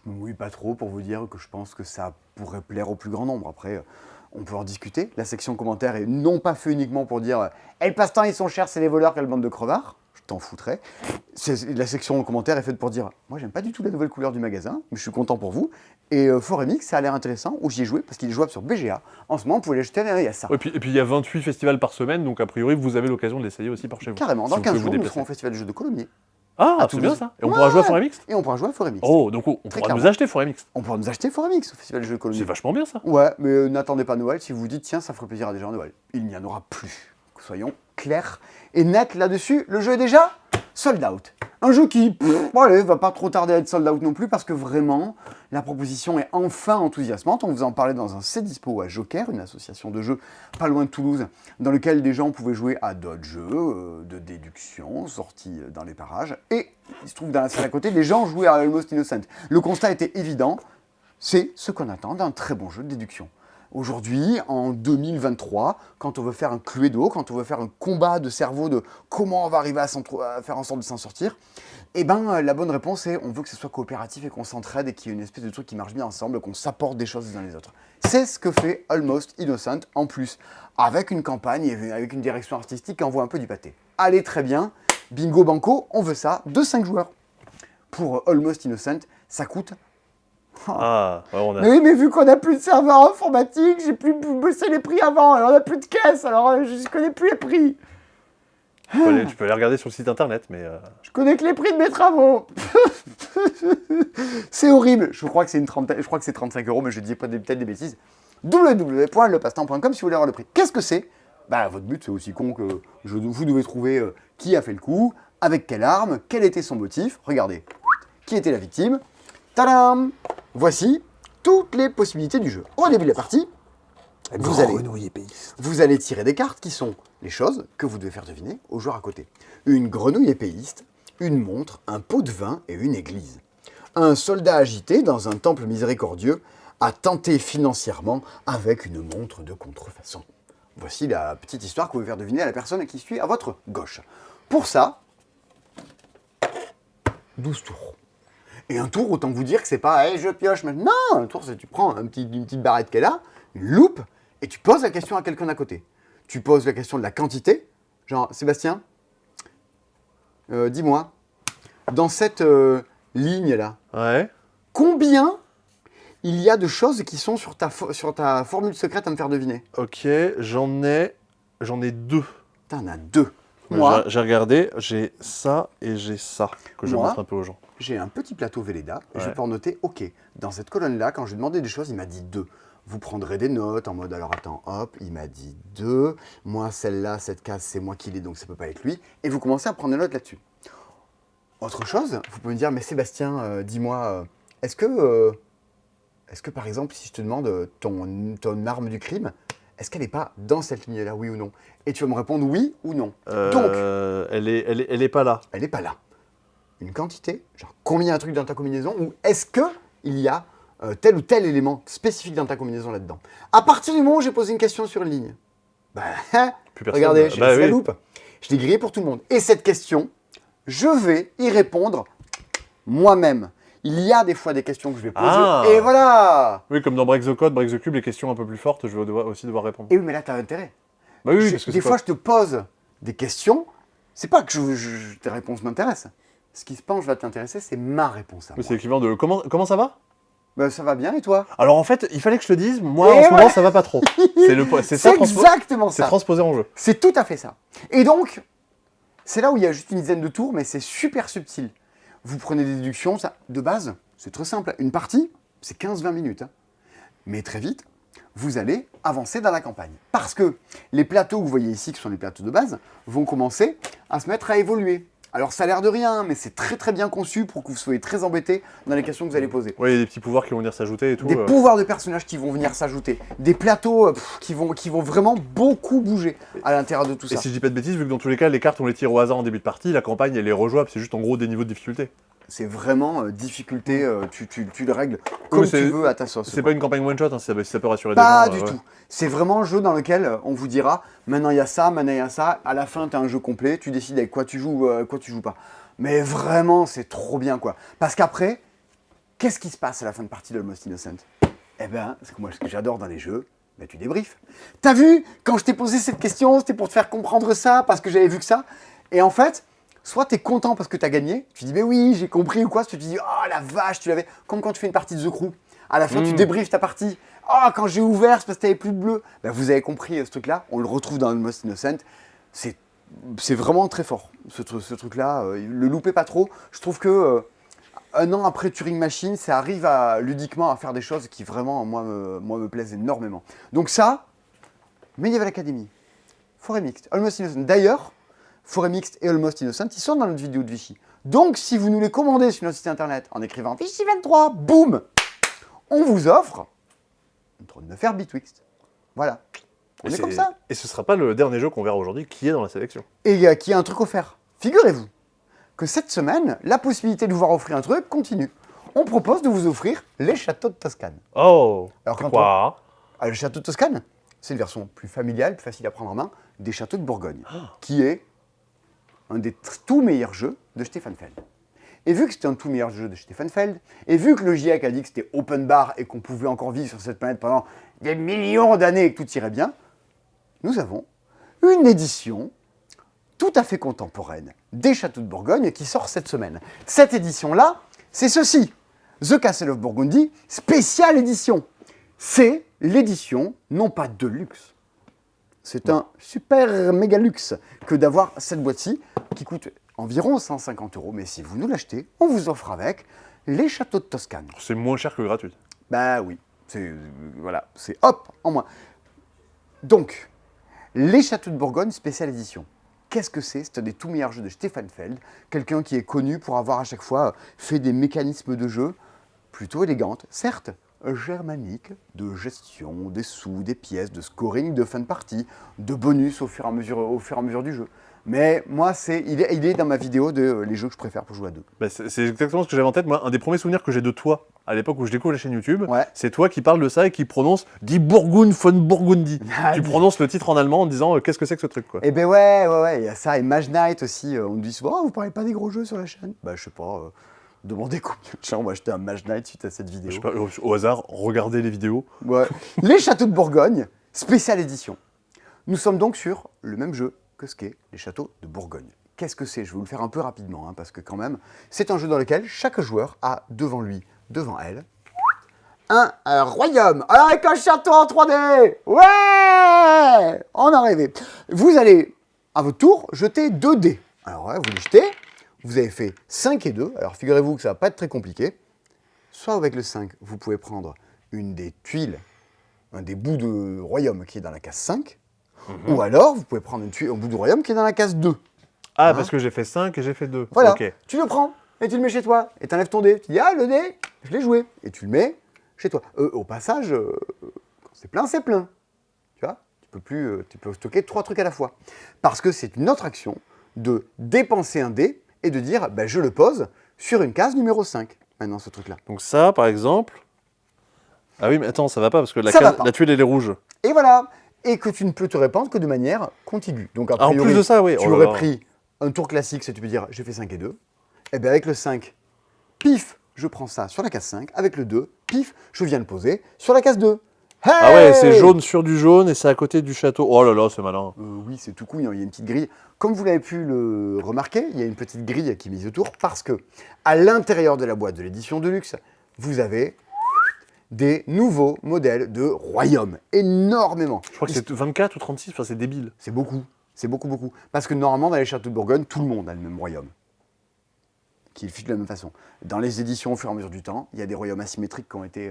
me mouille pas trop pour vous dire que je pense que ça pourrait plaire au plus grand nombre. Après, on peut en discuter. La section commentaires est non pas fait uniquement pour dire « le passe-temps, ils sont chers, c'est les voleurs, quelle bande de crevards !» Je t'en foutrais. La section commentaires est faite pour dire « Moi, j'aime pas du tout la nouvelle couleur du magasin, mais je suis content pour vous. » Et Forêt Mixte, ça a l'air intéressant, où j'y ai joué, parce qu'il est jouable sur BGA. En ce moment, vous pouvez l'acheter, il y a ça. Et puis il y a 28 festivals par semaine, donc a priori, vous avez l'occasion de l'essayer aussi par chez vous. Carrément, dans 15 jours, nous serons au Festival du jeu de Colomiers. C'est bien ça. Et on pourra jouer à Forêt Mixte. Et on pourra jouer à Forêt Mixte. Oh, donc on pourra nous acheter Forêt Mixte. On pourra nous acheter Forêt Mixte au Festival du jeu de Colomiers. C'est vachement bien ça. Ouais, mais n'attendez pas Noël si vous vous dites tiens, ça ferait plaisir à des gens à Noël. Il n'y en aura plus. Soyons clairs et nets là-dessus. Le jeu est déjà sold out. Un jeu qui, va pas trop tarder à être sold out non plus parce que vraiment, la proposition est enfin enthousiasmante. On vous en parlait dans un C'est Dispo à Joker, une association de jeux pas loin de Toulouse, dans lequel des gens pouvaient jouer à d'autres jeux de déduction sortis dans les parages. Et il se trouve dans la salle à côté, les gens jouaient à Almost Innocent. Le constat était évident, c'est ce qu'on attend d'un très bon jeu de déduction. Aujourd'hui, en 2023, quand on veut faire un Cluedo, quand on veut faire un combat de cerveau de comment on va arriver à faire en sorte de s'en sortir, la bonne réponse est on veut que ce soit coopératif et qu'on s'entraide et qu'il y ait une espèce de truc qui marche bien ensemble, qu'on s'apporte des choses les uns les autres. C'est ce que fait Almost Innocent en plus, avec une campagne et avec une direction artistique qui envoie un peu du pâté. Allez, très bien, bingo banco, on veut ça, de 5 joueurs. Pour Almost Innocent, ça coûte... Mais oui, mais vu qu'on n'a plus de serveur informatique, j'ai plus bossé les prix avant, alors on n'a plus de caisse, alors je ne connais plus les prix. Tu peux aller regarder sur le site internet, mais... Je connais que les prix de mes travaux. C'est horrible. Je crois que c'est 35 €, mais je dis peut-être des bêtises. www.lepassetemps.com si vous voulez avoir le prix. Qu'est-ce que c'est ? Votre but, c'est aussi con que vous devez trouver qui a fait le coup, avec quelle arme, quel était son motif. Regardez, qui était la victime. Tadam ! Voici toutes les possibilités du jeu. Au début de la partie, vous allez tirer des cartes qui sont les choses que vous devez faire deviner aux joueurs à côté. Une grenouille épéiste, une montre, un pot de vin et une église. Un soldat agité dans un temple miséricordieux a tenté financièrement avec une montre de contrefaçon. Voici la petite histoire que vous pouvez faire deviner à la personne qui suit à votre gauche. Pour ça, 12 tours. Et un tour, autant vous dire que c'est pas hey, je pioche. Mais non, un tour, c'est tu prends une petite barrette qu'elle a, une loupe, et tu poses la question à quelqu'un à côté. Tu poses la question de la quantité, genre Sébastien, dis-moi, dans cette ligne-là, Ouais. combien il y a de choses qui sont sur ta formule secrète à me faire deviner? Ok, j'en ai 2. T'en as 2. Moi, J'ai regardé, j'ai ça et j'ai ça, que je Moi montre un peu aux gens. j'ai un petit plateau Velleda, et je vais Ouais. pouvoir noter, ok, dans cette colonne-là, quand j'ai demandé des choses, il m'a dit 2. Vous prendrez des notes en mode, alors attends, hop, il m'a dit 2. Moi, celle-là, cette case, c'est moi qui l'ai, donc ça peut pas être lui. Et vous commencez à prendre des notes là-dessus. Autre chose, vous pouvez me dire, mais Sébastien, dis-moi, est-ce que par exemple, si je te demande ton arme du crime, est-ce qu'elle n'est pas dans cette ligne-là, oui ou non? Et tu vas me répondre oui ou non. Donc, Elle est pas là. elle n'est pas là. Une quantité, genre combien il y a un truc dans ta combinaison, ou est-ce qu'il y a tel ou tel élément spécifique dans ta combinaison là-dedans? À partir du moment où j'ai posé une question sur une ligne, Plus personne. regardez, j'ai laissé la oui. loupe, je l'ai grillé pour tout le monde. Et cette question, je vais y répondre moi-même. Il y a des fois des questions que je vais poser, Ah. et voilà. Oui, comme dans Break the Code, Break the Cube, les questions un peu plus fortes, je vais aussi devoir répondre. Et oui, mais là, tu as intérêt. Bah oui, parce que Des c'est fois, pas... je te pose des questions, c'est pas que tes réponses m'intéressent. Ce qui se pense va t'intéresser, c'est ma réponse à Oui, moi. c'est l'équivalent de comment ça va? Ben, ça va bien, et toi? Alors en fait, il fallait que je te dise, moi Et en ce voilà. moment ça va pas trop. C'est ça, exactement c'est ça. transposé en jeu. C'est tout à fait ça. Et donc, c'est là où il y a juste une dizaine de tours, mais c'est super subtil. Vous prenez des déductions, ça, de base, c'est très simple. Une partie, c'est 15-20 minutes. Hein. Mais très vite, vous allez avancer dans la campagne. Parce que les plateaux que vous voyez ici, qui sont les plateaux de base, vont commencer à se mettre à évoluer. Alors ça a l'air de rien, mais c'est très très bien conçu pour que vous soyez très embêtés dans les questions que vous allez poser. Ouais, il y a des petits pouvoirs qui vont venir s'ajouter et tout. Des pouvoirs de personnages qui vont venir s'ajouter, des plateaux qui vont vraiment beaucoup bouger à l'intérieur de tout Et ça. si je dis pas de bêtises, vu que dans tous les cas, les cartes on les tire au hasard en début de partie, la campagne elle est rejouable, c'est juste en gros des niveaux de difficulté. C'est vraiment difficulté, tu le règles comme tu veux à ta sauce. C'est pas une campagne one shot, hein, si ça peut rassurer Pas des gens. du tout. C'est vraiment un jeu dans lequel on vous dira maintenant il y a ça, maintenant il y a ça. À la fin, tu as un jeu complet, tu décides avec quoi tu joues, quoi tu joues pas. Mais vraiment, c'est trop bien quoi. Parce qu'après, qu'est-ce qui se passe à la fin de partie de Almost Innocent? Eh ben, c'est que moi, ce que j'adore dans les jeux, ben, tu débriefes. T'as vu, quand je t'ai posé cette question, c'était pour te faire comprendre ça, parce que j'avais vu que ça. Et en fait, soit tu es content parce que tu as gagné, tu dis, mais oui, j'ai compris ou quoi, soit tu dis, oh la vache, tu l'avais. Comme quand tu fais une partie de The Crew. À la fin, tu débriefes ta partie. Oh, quand j'ai ouvert, c'est parce que tu n'avais plus de bleu. Ben, vous avez compris ce truc-là, on le retrouve dans Almost Innocent. C'est vraiment très fort, ce truc-là. Le loupez pas trop. Je trouve que un an après Turing Machine, ça arrive ludiquement à faire des choses qui vraiment, moi, me plaisent énormément. Donc ça, Medieval Academy, Forêt Mixte, Almost Innocent. D'ailleurs, Forêt Mixte et Almost Innocent, ils sont dans notre vidéo de Vichy. Donc, si vous nous les commandez sur notre site internet en écrivant Vichy 23, boum, on vous offre une trône de fer Bitwixt. Voilà. On est comme ça. Et ce sera pas le dernier jeu qu'on verra aujourd'hui qui est dans la sélection. Et qui a un truc offert. Figurez-vous que cette semaine, la possibilité de vous voir offrir un truc continue. On propose de vous offrir les châteaux de Toscane. Oh. Alors, quand Quoi le château de Toscane, c'est une version plus familiale, plus facile à prendre en main, des châteaux de Bourgogne, qui est un des tout meilleurs jeux de Stefan Feld. Et vu que c'était un tout meilleur jeu de Stefan Feld, et vu que le GIEC a dit que c'était open bar et qu'on pouvait encore vivre sur cette planète pendant des millions d'années et que tout irait bien, nous avons une édition tout à fait contemporaine des châteaux de Bourgogne qui sort cette semaine. Cette édition-là, c'est ceci, The Castle of Burgundy, spéciale édition. C'est l'édition, non pas de luxe, c'est un super méga luxe que d'avoir cette boîte-ci qui coûte environ 150 €. Mais si vous nous l'achetez, on vous offre avec les châteaux de Toscane. C'est moins cher que gratuit. Bah oui, voilà, c'est hop, en moins. Donc, les châteaux de Bourgogne, spéciale édition. Qu'est-ce que c'est? C'est un des tout meilleurs jeux de Stefan Feld, quelqu'un qui est connu pour avoir à chaque fois fait des mécanismes de jeu plutôt élégantes, certes, germanique de gestion des sous, des pièces, de scoring, de fin de partie, de bonus au fur et à mesure du jeu. Mais moi, il est dans ma vidéo de les jeux que je préfère pour jouer à deux. Bah, c'est exactement ce que j'avais en tête. Moi, un des premiers souvenirs que j'ai de toi, à l'époque où je découvre la chaîne YouTube, Ouais. c'est toi qui parles de ça et qui prononce « Die Burgund von Burgundy ». Ah, Tu prononces le titre en allemand en disant qu'est-ce que c'est que ce truc, quoi. Eh ben ouais, il y a ça. Et Mage Knight aussi, on me dit souvent, vous parlez pas des gros jeux sur la chaîne? Bah je sais pas, demandez combien de gens ont acheté un Mage Knight suite à cette vidéo. Je sais pas, au hasard, regardez les vidéos. Ouais. Les Châteaux de Bourgogne, spéciale édition. Nous sommes donc sur le même jeu que ce qu'est les Châteaux de Bourgogne. Qu'est-ce que c'est? Je vais vous le faire un peu rapidement, parce que quand même, c'est un jeu dans lequel chaque joueur a devant lui, devant elle, un royaume. Alors avec un château en 3D. Ouais, on a rêvé. Vous allez, à votre tour, jeter 2 dés. Alors ouais, vous les jetez. Vous avez fait 5 et 2. Alors figurez-vous que ça va pas être très compliqué. Soit avec le 5, vous pouvez prendre une des tuiles, un des bouts de royaume qui est dans la case 5. Ou alors, vous pouvez prendre un bout de royaume qui est dans la case 2. Ah, parce que j'ai fait 5 et j'ai fait 2. Voilà, Ok. tu le prends et tu le mets chez toi. Et tu enlèves ton dé. Tu dis, ah, le dé, je l'ai joué. Et tu le mets chez toi. Au passage, quand c'est plein, c'est plein. Tu vois, tu peux stocker 3 trucs à la fois. Parce que c'est une autre action de dépenser un dé et de dire, bah, je le pose sur une case numéro 5. Maintenant, ce truc-là. Donc ça, par exemple... Ah oui, mais attends, ça va pas parce que Ça va pas. la tuile, elle est rouge. Et voilà. Et que tu ne peux te répandre que de manière contiguë. Donc, a Ah, en priori, plus de ça, oui. tu Oh là aurais là. pris un tour classique, c'est tu peux dire, j'ai fait 5 et 2. Et bien avec le 5, pif, je prends ça sur la case 5. Avec le 2, pif, je viens le poser sur la case 2. Hey, Ah ouais, c'est jaune sur du jaune et c'est à côté du château. Oh là là, c'est malin. Oui, c'est tout couille, hein, il y a une petite grille. Comme vous l'avez pu le remarquer, il y a une petite grille qui est mise autour parce que à l'intérieur de la boîte de l'édition de luxe, vous avez des nouveaux modèles de royaumes. Énormément. Je crois que c'est 24 ou 36, enfin c'est débile. C'est beaucoup. C'est beaucoup, beaucoup. Parce que normalement, dans les châteaux de Bourgogne, tout le monde a le même royaume. Qui est fichu de la même façon. Dans les éditions, au fur et à mesure du temps, il y a des royaumes asymétriques qui ont été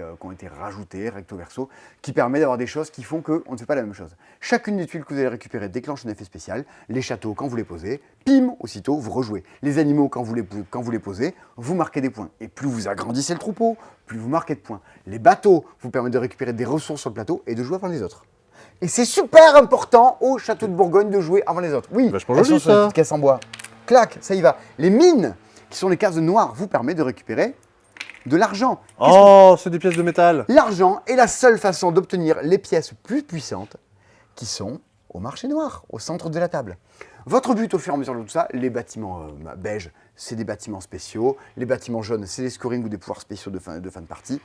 rajoutés, recto verso, qui permettent d'avoir des choses qui font qu'on ne fait pas la même chose. Chacune des tuiles que vous allez récupérer déclenche un effet spécial. Les châteaux, quand vous les posez, pim, aussitôt, vous rejouez. Les animaux, quand vous les posez, vous marquez des points. Et plus vous agrandissez le troupeau, plus vous marquez de points. Les bateaux vous permettent de récupérer des ressources sur le plateau et de jouer avant les autres. Et c'est super important au château de Bourgogne de jouer avant les autres. Oui, Vachement elles joli, sont sur les ça. petites caisses en bois. Clac, ça y va. Les mines, qui sont les cases noires, vous permettent de récupérer de l'argent. Oh, c'est des pièces de métal. L'argent est la seule façon d'obtenir les pièces plus puissantes qui sont au marché noir, au centre de la table. Votre but au fur et à mesure de tout ça, les bâtiments beiges, c'est des bâtiments spéciaux. Les bâtiments jaunes, c'est des scorings ou des pouvoirs spéciaux de fin de partie.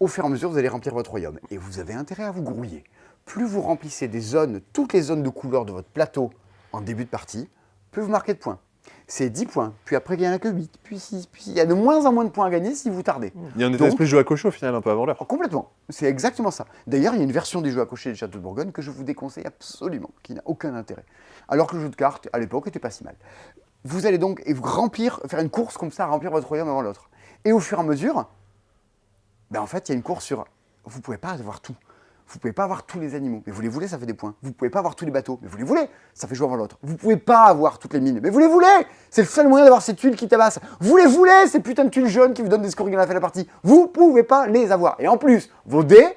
Au fur et à mesure, vous allez remplir votre royaume. Et vous avez intérêt à vous grouiller. Plus vous remplissez des zones, toutes les zones de couleur de votre plateau en début de partie, plus vous marquez de points. C'est 10 points, puis après il n'y en a que 8, puis 6, puis il y a de moins en moins de points à gagner si vous tardez. Il y a un état Donc, d'esprit jeu à cocher au final, un peu avant l'heure. oh, complètement, c'est exactement ça. D'ailleurs, il y a une version des jeux à cocher des Châteaux de Bourgogne que je vous déconseille absolument, qui n'a aucun intérêt. Alors que le jeu de cartes, à l'époque, était pas si mal. Vous allez donc faire une course comme ça, remplir votre royaume avant l'autre. Et au fur et à mesure, ben en fait, il y a une course sur... Vous ne pouvez pas avoir tout. Vous ne pouvez pas avoir tous les animaux, mais vous les voulez, ça fait des points. Vous ne pouvez pas avoir tous les bateaux, mais vous les voulez, ça fait jouer avant l'autre. Vous ne pouvez pas avoir toutes les mines, mais vous les voulez. C'est le seul moyen d'avoir ces tuiles qui tabassent. Vous les voulez, ces putains de tuiles jaunes qui vous donnent des scorings à la fin de la partie. Vous ne pouvez pas les avoir. Et en plus, vos dés,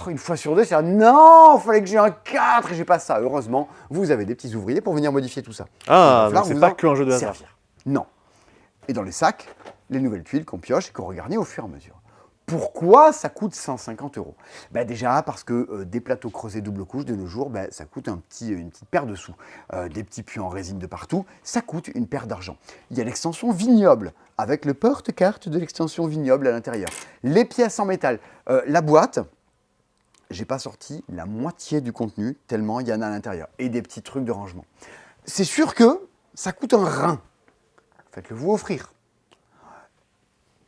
une fois sur deux, c'est non, il fallait que j'ai un 4 et j'ai pas ça. Heureusement, vous avez des petits ouvriers pour venir modifier tout ça. Ah, Il va donc c'est falloir pas vous qu'un jeu de en hasard. servir. Non. Et dans les sacs, les nouvelles tuiles qu'on pioche et qu'on regarnit au fur et à mesure. Pourquoi ça coûte 150 €? Ben déjà parce que des plateaux creusés double couche de nos jours, ben, ça coûte une petite paire de sous. Des petits puits en résine de partout, ça coûte une paire d'argent. Il y a l'extension vignoble, avec le porte-carte de l'extension vignoble à l'intérieur. Les pièces en métal, la boîte, j'ai pas sorti la moitié du contenu, tellement il y en a à l'intérieur. Et des petits trucs de rangement. C'est sûr que ça coûte un rein. Faites-le vous offrir.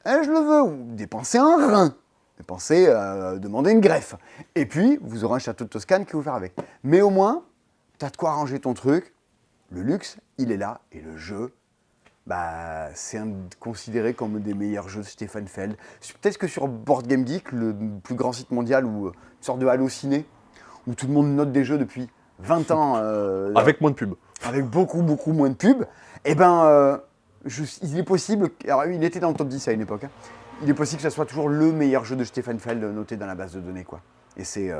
Je le veux, ou dépensez un rein, dépensez, demandez une greffe. Et puis, vous aurez un château de Toscane qui vous faire avec. Mais au moins, tu as de quoi ranger ton truc. Le luxe, il est là. Et le jeu, bah, c'est considéré comme un des meilleurs jeux de Stéphane Feld. Peut-être que sur Board Game Geek, le plus grand site mondial, ou une sorte de Allociné, où tout le monde note des jeux depuis 20 ans. Avec moins de pub. Avec beaucoup, beaucoup moins de pubs, eh ben... il est possible, alors il était dans le top 10 à une époque, hein. il est possible que ça soit toujours le meilleur jeu de Stefan Feld noté dans la base de données, quoi. Et c'est...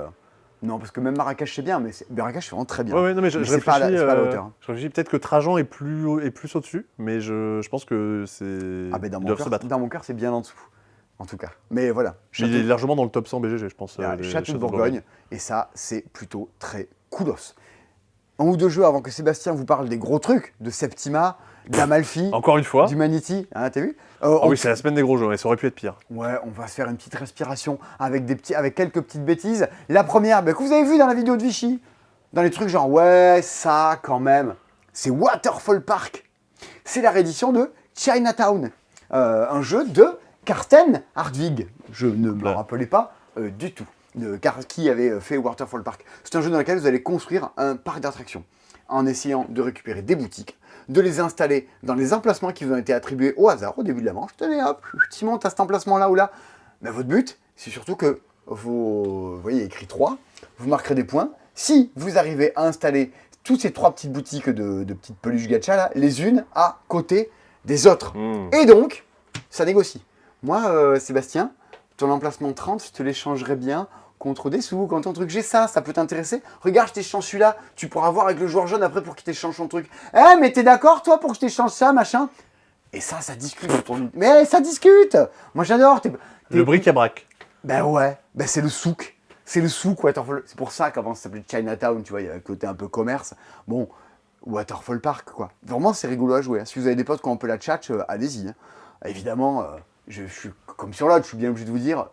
Non, parce que même Marrakech, c'est bien, mais Marrakech, c'est vraiment très bien. Ouais, non, mais je c'est pas, réfléchis, c'est pas à la hauteur. je réfléchis peut-être que Trajan est plus au-dessus, mais je pense que c'est... Ah, ben ils doivent se battre. dans mon cœur, c'est bien en dessous, en tout cas. Mais voilà. Il est largement dans le top 100 BGG, je pense. Il y a les Château de Châteaux Bourgogne, et ça, c'est plutôt très coolos. Un ou deux jeux avant que Sébastien vous parle des gros trucs, de Septima, d'Amalfi, Encore une fois. d'Humanity, hein, t'as vu Ah oui, c'est la semaine des gros jeux, mais ça aurait pu être pire. Ouais, on va se faire une petite respiration avec quelques petites bêtises. La première, que vous avez vu dans la vidéo de Vichy, dans les trucs genre, ouais, ça, quand même, c'est Waterfall Park. C'est la réédition de Chinatown, un jeu de Karsten Hartwig. Je ne me rappelais pas du tout qui avait fait Waterfall Park. C'est un jeu dans lequel vous allez construire un parc d'attractions en essayant de récupérer des boutiques, de les installer dans les emplacements qui vous ont été attribués au hasard au début de la manche. Tenez hop, Simon, t'as cet emplacement là ou là. Mais votre but, c'est surtout que vous voyez écrit 3, vous marquerez des points. Si vous arrivez à installer toutes ces 3 petites boutiques de petites peluches gacha là, les unes à côté des autres. Et donc, ça négocie. Moi, Sébastien, ton emplacement 30, je te l'échangerais bien contre des sous, contre un truc, j'ai ça peut t'intéresser. Regarde, je t'échange celui-là, tu pourras voir avec le joueur jaune après pour qu'il t'échange son truc. Eh, mais t'es d'accord, toi, pour que je t'échange ça, machin? Et ça discute. Mais ça discute. Moi, j'adore. Le bric-à-brac. Ben ouais, c'est le souk. C'est le souk, Waterfall. C'est pour ça qu'avant, ça s'appelait Chinatown, tu vois, il y a le côté un peu commerce. Bon, Waterfall Park, quoi. Vraiment, c'est rigolo à jouer. Si vous avez des potes qui ont un peu la tchatch, allez-y. Évidemment, je suis comme sur l'autre, je suis bien obligé de vous dire,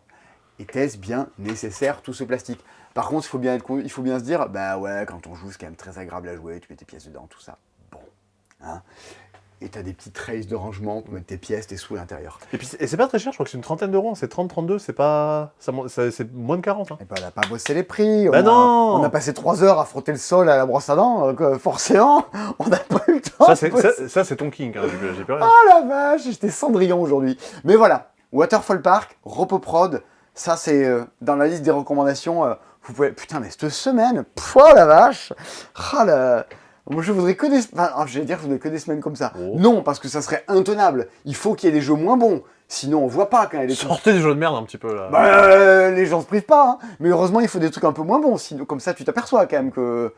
était-ce bien nécessaire tout ce plastique? Par contre, il faut bien se dire, bah ouais, quand on joue, c'est quand même très agréable à jouer, tu mets tes pièces dedans, tout ça. Bon. Hein, et t'as des petites trays de rangement pour mettre tes pièces, tes sous à l'intérieur. Et c'est pas très cher, je crois que c'est une trentaine d'euros, c'est 30-32, c'est pas... c'est moins de 40. Hein. Et ben, on n'a pas bossé les prix, bah non on a passé 3 heures à frotter le sol à la brosse à dents, forcément, on n'a pas eu le temps. Ça, c'est ton king, hein, j'ai plus rien. Oh la vache, j'étais Cendrillon aujourd'hui. Mais voilà, Waterfall Park, Repoprod, ça c'est dans la liste des recommandations. Vous pouvez... Putain, mais cette semaine, oh la vache. Ah la... Moi je voudrais que des... Enfin, j'allais dire que je voudrais que des semaines comme ça. Oh. Non, parce que ça serait intenable. Il faut qu'il y ait des jeux moins bons. Sinon on voit pas quand il y a des... Sortez des jeux de merde un petit peu là. Bah, les gens se privent pas. Hein. Mais heureusement il faut des trucs un peu moins bons. Sinon, comme ça tu t'aperçois quand même que...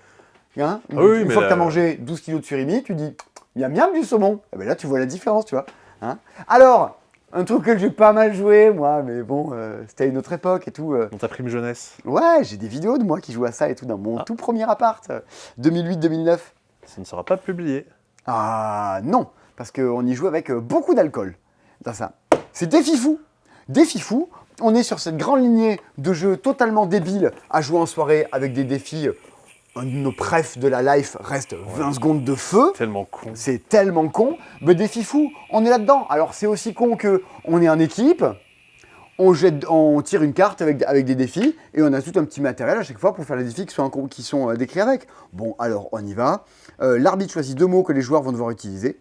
Hein, une fois que tu as mangé 12 kilos de surimi, tu dis, miam miam du saumon. Et ben là tu vois la différence, tu vois. Hein. Alors... Un truc que j'ai pas mal joué, moi, mais bon, c'était à une autre époque et tout. Dans ta prime jeunesse. Ouais, j'ai des vidéos de moi qui jouent à ça et tout dans mon tout premier appart, 2008-2009. Ça ne sera pas publié. Ah non, parce qu'on y joue avec beaucoup d'alcool dans ça. C'est Défi Fou. Défi Fou, on est sur cette grande lignée de jeux totalement débiles à jouer en soirée avec des défis. Un de nos prefs de la life reste 20 secondes de feu. Tellement con. C'est tellement con. Mais Défi Fou, on est là-dedans. Alors c'est aussi con qu'on est en équipe, on tire une carte avec des défis et on a tout un petit matériel à chaque fois pour faire les défis qui sont décrits avec. Bon, alors on y va. L'arbitre choisit 2 mots que les joueurs vont devoir utiliser.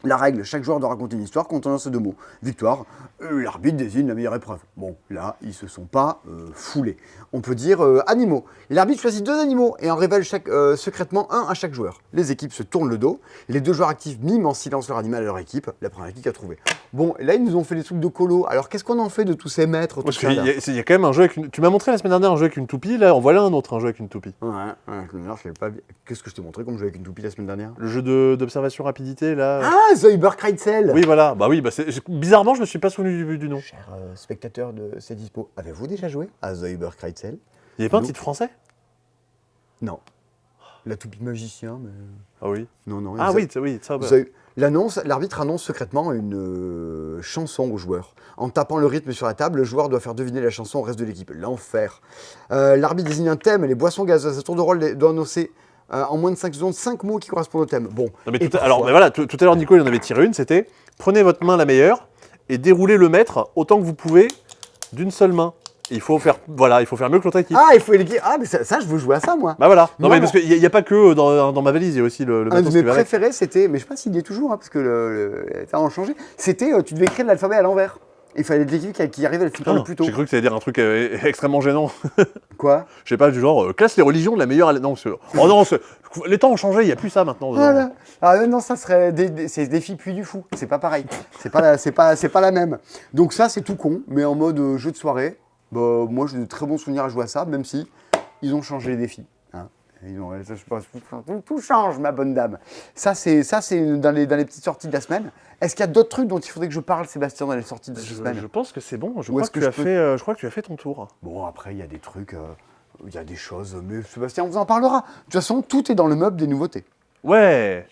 La règle, chaque joueur doit raconter une histoire contenant ces 2 mots. Victoire, l'arbitre désigne la meilleure épreuve. Bon, là, ils se sont pas foulés. On peut dire animaux. L'arbitre choisit 2 animaux et en révèle secrètement un à chaque joueur. Les équipes se tournent le dos. Les 2 joueurs actifs miment en silence leur animal à leur équipe. La première équipe a trouvé. Bon, là, ils nous ont fait des trucs de colo. Alors, qu'est-ce qu'on en fait de tous ces maîtres? Parce qu'il y a quand même un jeu avec une... Tu m'as montré la semaine dernière un jeu avec une toupie. Là, en voilà un autre, un jeu avec une toupie. Ouais, je savais pas bien. Qu'est-ce que je t'ai montré comme jeu avec une toupie la semaine dernière? Le jeu d'observation rapidité, là. Ah, The Uberkreitzel. Oui, voilà. Bah oui, bizarrement, je me suis pas souvenu du nom. Cher spectateur de C'est Dispo, avez-vous déjà joué à The Uberkreitzel? Il n'y avait pas un titre français? Non. La toupie magicien, mais... Ah oui. Non. Ah oui, ça va. L'arbitre annonce secrètement une chanson au joueur. En tapant le rythme sur la table, le joueur doit faire deviner la chanson au reste de l'équipe. L'enfer. L'arbitre désigne un thème et les boissons gazeuses. À tour de rôle doit annoncer en moins de 5 secondes 5 mots qui correspondent au thème. Bon. Non, mais tout à l'heure, Nico, il en avait tiré une. C'était prenez votre main la meilleure et déroulez le mètre autant que vous pouvez d'une seule main. Il faut faire mieux que l'autre équipe. Ah, il faut équiper. Ah, mais ça, je veux jouer à ça, moi. Bah voilà. Non, mais parce qu'il n'y a pas que dans ma valise, il y a aussi le un de mes préférés, c'était, mais je sais pas s'il y est toujours, hein, parce que le temps a changé, c'était, tu devais écrire l'alphabet à l'envers. Il fallait de l'équipe qui arrive à le finir le plus tôt. J'ai cru que tu allais dire un truc extrêmement gênant. Quoi? Je sais pas, du genre, classe les religions de la meilleure... Non, oh non, les temps ont changé, il n'y a plus ça maintenant. Voilà. Ah non, ça serait c'est défi Puy du Fou. C'est pas pareil. C'est pas la même. Donc ça, c'est tout con, mais en mode jeu de soirée. Bah, moi, j'ai de très bons souvenirs à jouer à ça, même si ils ont changé les défis. Hein. Tout change, ma bonne dame. Ça, c'est dans les petites sorties de la semaine. Est-ce qu'il y a d'autres trucs dont il faudrait que je parle, Sébastien, dans les sorties de la semaine? Je pense que c'est bon. Je crois que tu as fait ton tour. Bon, après, il y a des trucs, il y a des choses, mais Sébastien, on vous en parlera. De toute façon, tout est dans le meuble des nouveautés. Ouais.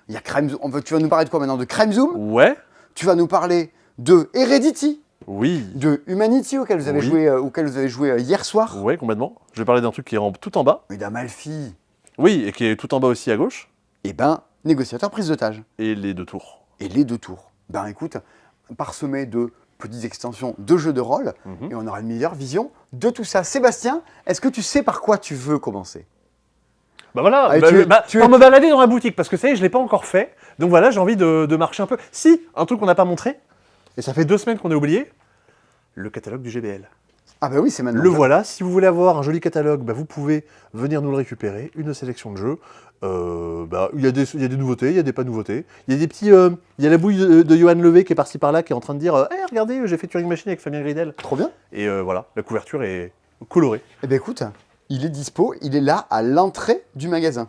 Il y a Crime Zoom. Tu vas nous parler de quoi maintenant? De Crime Zoom? Ouais. Tu vas nous parler de Heredity? Oui. De Humanity auquel vous avez joué hier soir? Ouais, complètement. Je vais parler d'un truc qui est tout en bas. Et d'Amalfi. Oui, et qui est tout en bas aussi à gauche. Eh ben, négociateur prise d'otage. Et les 2 tours. Et les 2 tours. Ben écoute, parsemé de petites extensions de jeux de rôle, et on aura une meilleure vision de tout ça. Sébastien, est-ce que tu sais par quoi tu veux commencer? Bah voilà, Allez, pour me balader dans la boutique, parce que ça y est, je ne l'ai pas encore fait. Donc voilà, j'ai envie de marcher un peu. Si, un truc qu'on n'a pas montré, et ça fait 2 semaines qu'on a oublié, le catalogue du GBL. Ah bah oui, c'est maintenant. Le voilà, si vous voulez avoir un joli catalogue, bah vous pouvez venir nous le récupérer, une sélection de jeux. Il y a des nouveautés, il y a des pas nouveautés. Il y a des petits... il y a la bouille de Johan Levé qui est par-ci par-là, qui est en train de dire hey, regardez, j'ai fait Turing Machine avec Fabien Gridel. Trop bien. Et voilà, la couverture est colorée. Eh ben écoute, il est dispo, il est là à l'entrée du magasin.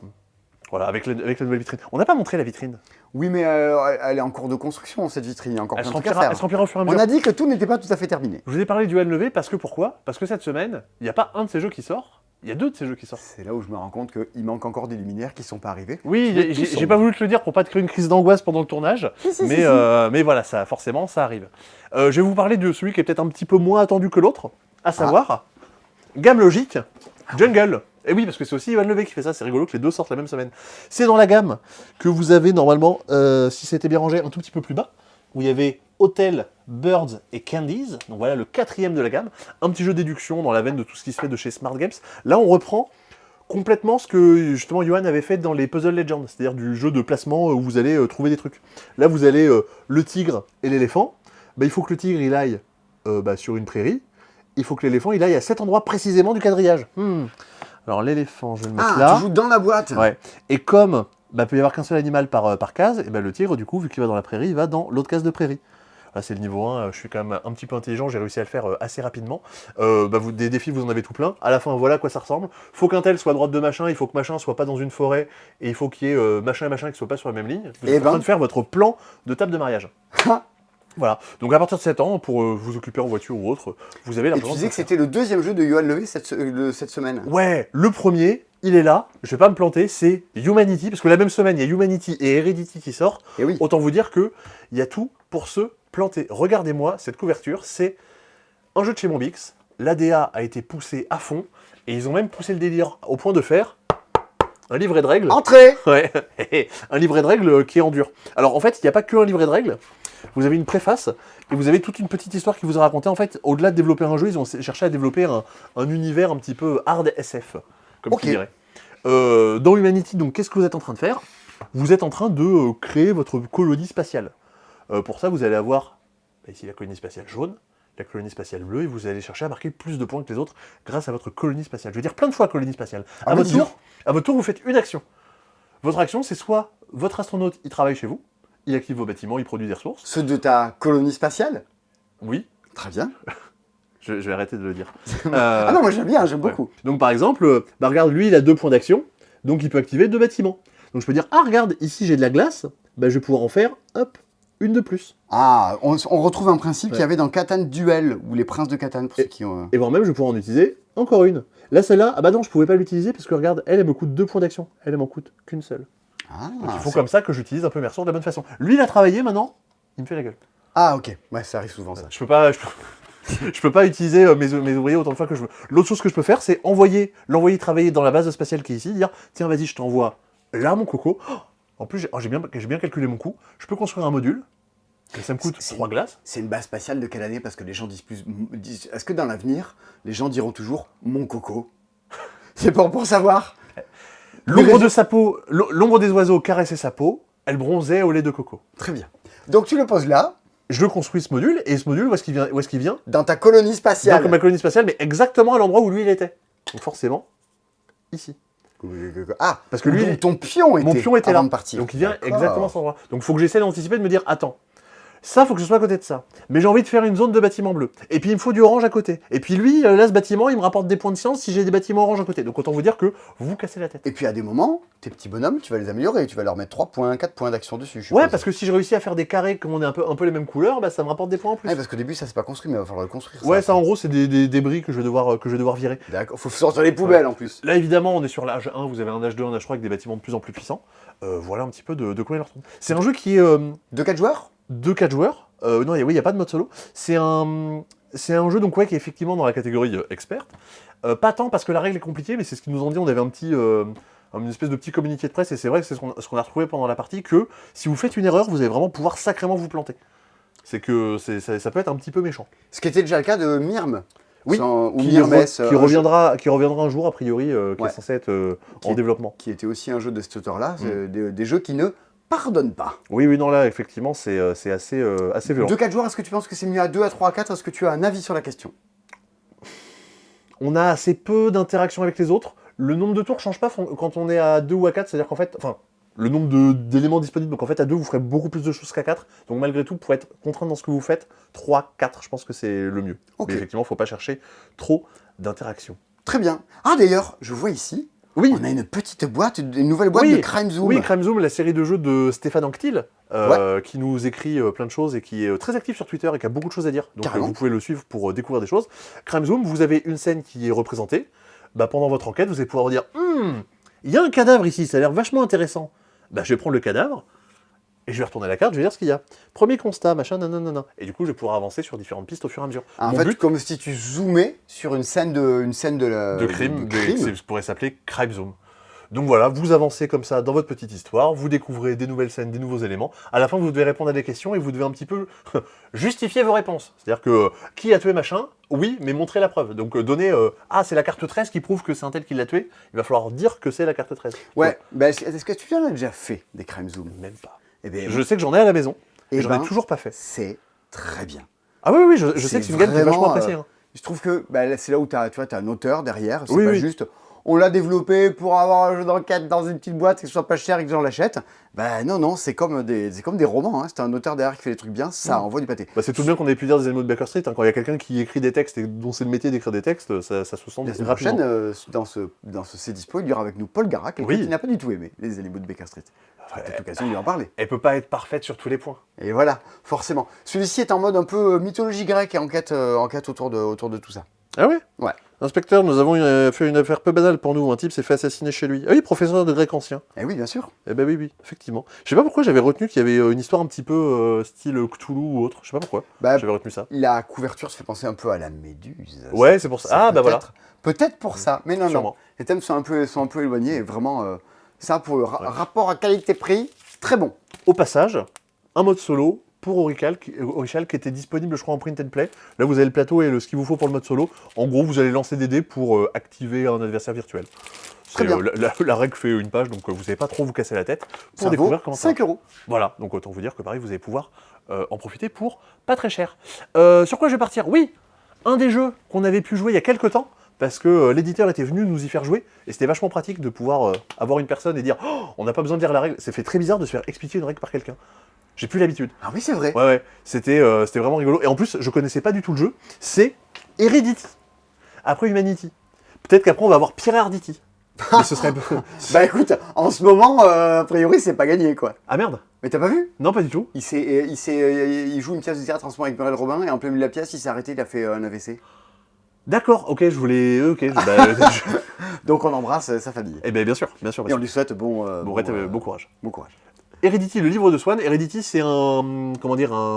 Voilà, avec la nouvelle vitrine. On n'a pas montré la vitrine. Oui, mais elle est en cours de construction, cette vitrine. Il y a encore plein de trucs à faire. Elle se remplira au fur et à mesure. On a dit que tout n'était pas tout à fait terminé. Je vous ai parlé du Johan Levé parce que pourquoi? Parce que cette semaine, il n'y a pas un de ces jeux qui sort, il y a 2 de ces jeux qui sortent. C'est là où je me rends compte qu'il manque encore des luminaires qui ne sont pas arrivés. Oui, j'ai pas voulu te le dire pour pas te créer une crise d'angoisse pendant le tournage, mais voilà, ça, forcément, ça arrive. Je vais vous parler de celui qui est peut-être un petit peu moins attendu que l'autre, à savoir gamme logique, Jungle. Et oui, parce que c'est aussi Johan Levé qui fait ça, c'est rigolo que les 2 sortent la même semaine. C'est dans la gamme que vous avez normalement, si c'était bien rangé, un tout petit peu plus bas, où il y avait Hotel, Birds et Candies, donc voilà le 4e de la gamme, un petit jeu de déduction dans la veine de tout ce qui se fait de chez Smart Games. Là, on reprend complètement ce que justement Johan avait fait dans les Puzzle Legends, c'est-à-dire du jeu de placement où vous allez trouver des trucs. Là, vous allez le tigre et l'éléphant. Bah, il faut que le tigre il aille sur une prairie. Il faut que l'éléphant il aille à cet endroit précisément du quadrillage. Alors l'éléphant, je vais le mettre là. Tu joues dans la boîte. Ouais. Et comme il peut y avoir qu'un seul animal par case, et le tigre, du coup, vu qu'il va dans la prairie, il va dans l'autre case de prairie. Là, c'est le niveau 1, je suis quand même un petit peu intelligent, j'ai réussi à le faire assez rapidement. Des défis, vous en avez tout plein. À la fin, voilà à quoi ça ressemble. Faut qu'un tel soit à droite de machin, il faut que machin soit pas dans une forêt, et il faut qu'il y ait machin et machin qui soient pas sur la même ligne. Vous êtes en train de faire votre plan de table de mariage. Voilà. Donc à partir de 7 ans, pour vous occuper en voiture ou autre, vous avez l'argent. Et tu disais que c'était le 2e jeu de Johan Levé cette semaine. Ouais, le premier, il est là, je vais pas me planter, c'est Humanity, parce que la même semaine, il y a Humanity et Heredity qui sortent. Et oui. Autant vous dire qu'il y a tout pour se planter. Regardez-moi cette couverture, c'est un jeu de chez Mombix, l'ADA a été poussé à fond, et ils ont même poussé le délire au point de faire un livret de règles. Entrée. Ouais, un livret de règles qui est en dur. Alors en fait, il n'y a pas qu'un livret de règles, vous avez une préface, et vous avez toute une petite histoire qui vous est racontée. En fait, au-delà de développer un jeu, ils ont cherché à développer un univers un petit peu hard SF, comme tu dirais. Dans Humanity, donc, qu'est-ce que vous êtes en train de faire? Vous êtes en train de créer votre colonie spatiale. Pour ça, vous allez avoir ici la colonie spatiale jaune, la colonie spatiale bleue, et vous allez chercher à marquer plus de points que les autres grâce à votre colonie spatiale. Je veux dire plein de fois colonie spatiale. À votre tour, vous faites une action. Votre action, c'est soit votre astronaute, il travaille chez vous, il active vos bâtiments, il produit des ressources. Ceux de ta colonie spatiale? Oui. Très bien. Je vais arrêter de le dire. Ah non, moi j'aime bien, j'aime beaucoup. Donc par exemple, regarde, lui, il a 2 points d'action, donc il peut activer 2 bâtiments. Donc je peux dire, ah regarde, ici j'ai de la glace, je vais pouvoir en faire, hop, une de plus. Ah, on retrouve un principe qu'il y avait dans Catan Duel, ou les princes de Catan, pour ceux qui ont... Et voire même, je vais pouvoir en utiliser encore une. Là, celle-là, ah bah non, je pouvais pas l'utiliser, parce que regarde, elle me coûte 2 points d'action. Elle m'en coûte qu'une seule. Donc il faut comme ça que j'utilise un peu mes ressources de la bonne façon. Lui, il a travaillé, maintenant, il me fait la gueule. Ah ok, ouais, ça arrive souvent ça. Je peux pas utiliser mes ouvriers autant de fois que je veux. L'autre chose que je peux faire, c'est l'envoyer travailler dans la base spatiale qui est ici, dire tiens vas-y je t'envoie là mon coco. En plus j'ai bien calculé mon coût, je peux construire un module, et ça me coûte 3 glaces. C'est une base spatiale de quelle année? Parce que les gens disent est-ce que dans l'avenir, les gens diront toujours mon coco? C'est pour savoir. L'ombre des oiseaux caressait sa peau, elle bronzait au lait de coco. Très bien. Donc tu le poses là. je construis ce module, et ce module, où est-ce qu'il vient? Dans ta colonie spatiale. Dans ma colonie spatiale, mais exactement à l'endroit où lui, il était. Donc forcément, ici. Ah, parce que lui, donc ton pion était, mon pion était là. avant de partir. Donc il vient exactement à cet endroit. Donc il faut que j'essaie d'anticiper, de me dire, attends, ça, faut que je sois à côté de ça. Mais j'ai envie de faire une zone de bâtiment bleu. Et puis il me faut du orange à côté. Et puis lui, là, ce bâtiment, il me rapporte des points de science si j'ai des bâtiments orange à côté. Donc autant vous dire que vous cassez la tête. Et puis à des moments, tes petits bonhommes, tu vas les améliorer. Tu vas leur mettre 3 points, 4 points d'action dessus. Ouais, parce que si je réussis à faire des carrés comme on est un peu les mêmes couleurs, bah, ça me rapporte des points en plus. Ouais, parce qu'au début, ça c'est pas construit, mais il va falloir le construire. Ouais, ça en gros, c'est des débris que je vais devoir virer. D'accord, faut sortir les poubelles en plus. Là, évidemment, on est sur l'âge 1, vous avez un âge 2, un âge 3 avec des bâtiments de plus en plus puissants. Voilà un petit peu de quoi il leur tombe. C'est un jeu qui est... 2-4 joueurs 2-4 joueurs. Non, il n'y a pas de mode solo. C'est un jeu donc, ouais, qui est effectivement dans la catégorie experte. Pas tant parce que la règle est compliquée, mais c'est ce qu'ils nous ont dit. On avait une espèce de petit communiqué de presse, et c'est vrai que c'est ce qu'on a retrouvé pendant la partie, que si vous faites une erreur, vous allez vraiment pouvoir sacrément vous planter. C'est que ça peut être un petit peu méchant. Ce qui était déjà le cas de Myrme. Oui, ou qui Myrmes, reviendra un jour, a priori, qui Ouais. est censé être en développement. Qui était aussi un jeu de cet auteur-là, des jeux qui ne pardonnent pas. Oui, non, là, effectivement, c'est assez violent. 2-4 joueurs, est-ce que tu penses que c'est mieux à 2, à 3, à 4? Est-ce que tu as un avis sur la question? On a assez peu d'interactions avec les autres. Le nombre de tours change pas quand on est à 2 ou à 4, c'est-à-dire qu'en fait, le nombre d'éléments disponibles, donc en fait à 2, vous ferez beaucoup plus de choses qu'à 4. Donc malgré tout, pour être contraint dans ce que vous faites, 3, 4, je pense que c'est le mieux. Ok. Mais effectivement, il ne faut pas chercher trop d'interactions. Très bien. Ah d'ailleurs, je vois ici, Oui. on a une petite boîte, une nouvelle boîte de Crime Zoom. Oui, Crime Zoom, la série de jeux de Stéphane Anctil, qui nous écrit plein de choses et qui est très actif sur Twitter et qui a beaucoup de choses à dire. Donc Carrément. vous pouvez le suivre pour découvrir des choses. Crime Zoom, vous avez une scène qui est représentée. Bah, pendant votre enquête, vous allez pouvoir vous dire il y a un cadavre ici, ça a l'air vachement intéressant. Bah, je vais prendre le cadavre et je vais retourner à la carte, je vais dire ce qu'il y a. Premier constat, machin, nanana. Et du coup, je vais pouvoir avancer sur différentes pistes au fur et à mesure. En Mon fait, but comme si tu zoomais sur une scène de crime, ça pourrait s'appeler Crime Zoom. Donc voilà, vous avancez comme ça dans votre petite histoire, vous découvrez des nouvelles scènes, des nouveaux éléments. À la fin, vous devez répondre à des questions et vous devez un petit peu justifier vos réponses. C'est-à-dire que qui a tué machin? Oui, mais montrez la preuve. Donc donner c'est la carte 13 qui prouve que c'est un tel qui l'a tué. Il va falloir dire que c'est la carte 13. Ouais, bah, est-ce que tu en as déjà fait des Crime Zoom? Même pas. Eh bien, Je sais que j'en ai à la maison, mais j'en ai ben, toujours pas fait. c'est très bien. Ah oui, je sais que c'est une gamme qui est vraiment, vachement appréciée. Hein. Je trouve que c'est là où tu as un auteur derrière. C'est Oui, pas oui. juste on l'a développé pour avoir un jeu d'enquête dans une petite boîte et que ce soit pas cher et que les gens l'achètent. Ben non, c'est comme des romans. Hein. C'est un auteur derrière qui fait des trucs bien, ça envoie du pâté. Bah, c'est tout bien qu'on ait pu dire des animaux de Baker Street. Hein. Quand il y a quelqu'un qui écrit des textes et dont c'est le métier d'écrire des textes, ça se sent La semaine rapidement. prochaine, dans ce C'est Dispo, il y aura avec nous Paul Garak, quelqu'un Oui. qui n'a pas du tout aimé les animaux de Baker Street. Peut-être l'occasion de lui en parler. Elle peut pas être parfaite sur tous les points. Et voilà, forcément. Celui-ci est en mode un peu mythologie grecque et enquête autour de tout ça. Ah ouais? Ouais. Inspecteur, nous avons fait une affaire peu banale pour nous. Un type s'est fait assassiner chez lui. Ah oui, professeur de grec ancien. Eh oui, bien sûr. Eh ben oui, effectivement. Je sais pas pourquoi j'avais retenu qu'il y avait une histoire un petit peu style Cthulhu ou autre. Je sais pas pourquoi. Bah, J'avais retenu ça. la couverture se fait penser un peu à la méduse. Ouais, c'est pour ça. Ah, bah voilà. Peut-être pour ça, mais non. Sûrement. Les thèmes sont un peu éloignés et vraiment, ça pour le rapport à qualité-prix, très bon. Au passage, un mode solo pour Orichal qui était disponible, je crois, en print and play. Là, vous avez le plateau et ce qu'il vous faut pour le mode solo. En gros, vous allez lancer des dés pour activer un adversaire virtuel. Très bien. La règle fait une page, donc vous n'allez pas trop vous casser la tête pour Ça découvrir vaut comment ça 5 euros. Voilà, donc autant vous dire que pareil, vous allez pouvoir en profiter pour pas très cher. Sur quoi je vais partir? Oui, un des jeux qu'on avait pu jouer il y a quelques temps, parce que l'éditeur était venu nous y faire jouer, et c'était vachement pratique de pouvoir avoir une personne et dire « Oh, on n'a pas besoin de lire la règle ». C'est fait très bizarre de se faire expliquer une règle par quelqu'un. J'ai plus l'habitude. Ah oui, c'est vrai. Ouais, c'était vraiment rigolo. Et en plus, je connaissais pas du tout le jeu. C'est Heredity. Après Humanity. Peut-être qu'après, on va avoir Pierre Arditi. Mais ce serait... Bah écoute, en ce moment, a priori, c'est pas gagné, quoi. Ah merde? Mais t'as pas vu? Non, pas du tout. Il joue une pièce de théâtre en ce moment avec Muriel Robin, et en plein milieu de la pièce, il s'est arrêté, il a fait un AVC. D'accord, ok, je voulais... Ok, Donc on embrasse sa famille. Eh bien, bien sûr. Et on lui souhaite bon courage. Bon courage. Heredity, le livre de Swan. Heredity, c'est une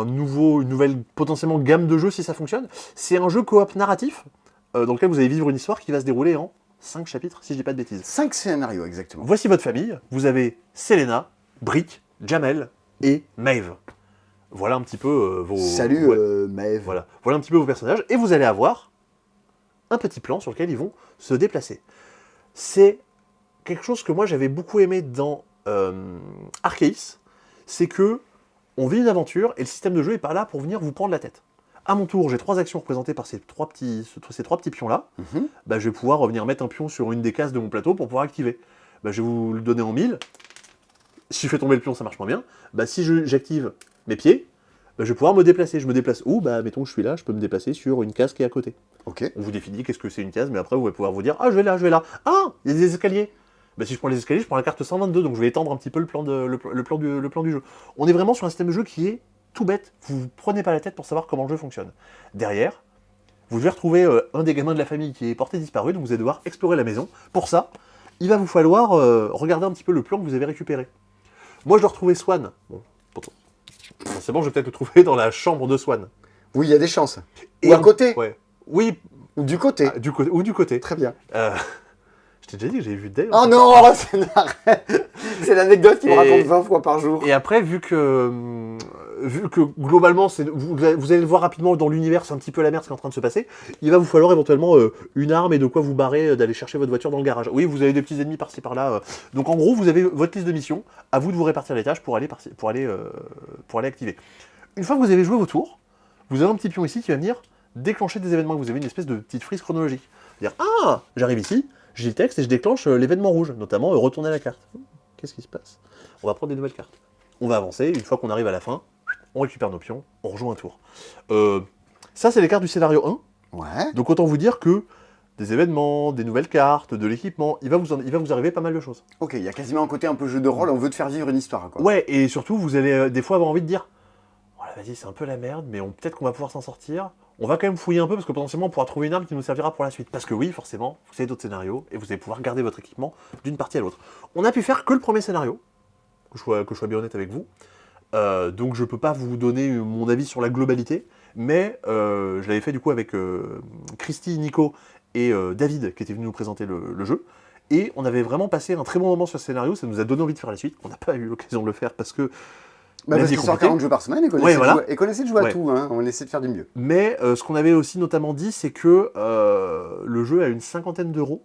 nouvelle, potentiellement gamme de jeux si ça fonctionne. C'est un jeu coop narratif, dans lequel vous allez vivre une histoire qui va se dérouler en 5 chapitres, si je dis pas de bêtises. 5 scénarios, exactement. Voici votre famille. Vous avez Selena, Brick, Jamel et Maeve. Voilà un petit peu vos... Salut, Maeve. Voilà un petit peu vos personnages. Et vous allez avoir un petit plan sur lequel ils vont se déplacer. C'est quelque chose que moi j'avais beaucoup aimé dans Arceus, c'est que On vit une aventure et le système de jeu est pas là pour venir vous prendre la tête. À mon tour, j'ai 3 actions représentées par ces trois petits pions-là. Bah, je vais pouvoir venir mettre un pion sur une des cases de mon plateau pour pouvoir activer. Bah, je vais vous le donner en 1000. Si je fais tomber le pion, ça marche moins bien. Bah, si j'active mes pieds, bah, je vais pouvoir me déplacer. Je me déplace où? Bah, mettons que je suis là, je peux me déplacer sur une case qui est à côté. Ok. On vous définit qu'est-ce que c'est une case, mais après vous allez pouvoir vous dire, ah, je vais là, je vais là. Ah, il y a des escaliers. Bah, si je prends les escaliers, je prends la carte 122, donc je vais étendre un petit peu le plan du jeu. On est vraiment sur un système de jeu qui est tout bête. Vous ne prenez pas la tête pour savoir comment le jeu fonctionne. Derrière, vous devez retrouver un des gamins de la famille qui est porté disparu, donc vous allez devoir explorer la maison. Pour ça, il va vous falloir regarder un petit peu le plan que vous avez récupéré. Moi, je dois retrouver Swan. Bon, c'est bon, je vais peut-être le trouver dans la chambre de Swan. Oui, il y a des chances. Et Ou à côté. Ouais. Oui. Ou du côté. Ou du côté. Très bien. Je t'ai déjà dit que j'ai vu Dale. Oh non, c'est l'anecdote qu'il me raconte 20 fois par jour. Et après, vu que globalement, vous allez le voir rapidement dans l'univers, c'est un petit peu la merde ce qui est en train de se passer, il va vous falloir éventuellement une arme et de quoi vous barrer d'aller chercher votre voiture dans le garage. Oui, vous avez des petits ennemis par-ci par-là. Donc en gros, vous avez votre liste de missions, à vous de vous répartir les tâches pour aller activer. Une fois que vous avez joué vos tours, vous avez un petit pion ici qui va venir déclencher des événements. Vous avez une espèce de petite frise chronologique. C'est-à-dire, ah, j'arrive ici, j'ai le texte et je déclenche l'événement rouge, notamment retourner la carte. Qu'est-ce qui se passe? On va prendre des nouvelles cartes. On va avancer, une fois qu'on arrive à la fin, on récupère nos pions, on rejoue un tour. Ça, c'est les cartes du scénario 1. Ouais. Donc autant vous dire que des événements, des nouvelles cartes, de l'équipement, il va vous arriver pas mal de choses. Ok, il y a quasiment un côté un peu jeu de rôle, on veut te faire vivre une histoire, quoi. Ouais, et surtout, vous allez des fois avoir envie de dire oh là, vas-y, c'est un peu la merde, mais peut-être qu'on va pouvoir s'en sortir. On va quand même fouiller un peu parce que potentiellement on pourra trouver une arme qui nous servira pour la suite. Parce que oui, forcément, vous avez d'autres scénarios et vous allez pouvoir garder votre équipement d'une partie à l'autre. On a pu faire que le premier scénario, que je sois bien honnête avec vous. Donc je peux pas vous donner mon avis sur la globalité, mais je l'avais fait du coup avec Christy, Nico et David qui étaient venus nous présenter le jeu. Et on avait vraiment passé un très bon moment sur ce scénario, ça nous a donné envie de faire la suite. On n'a pas eu l'occasion de le faire parce que Parce qu'il sort 40 jeux par semaine et connaissez de jouer à tout, hein. On essaie de faire du mieux. Mais ce qu'on avait aussi notamment dit, c'est que le jeu a une 50aine d'euros.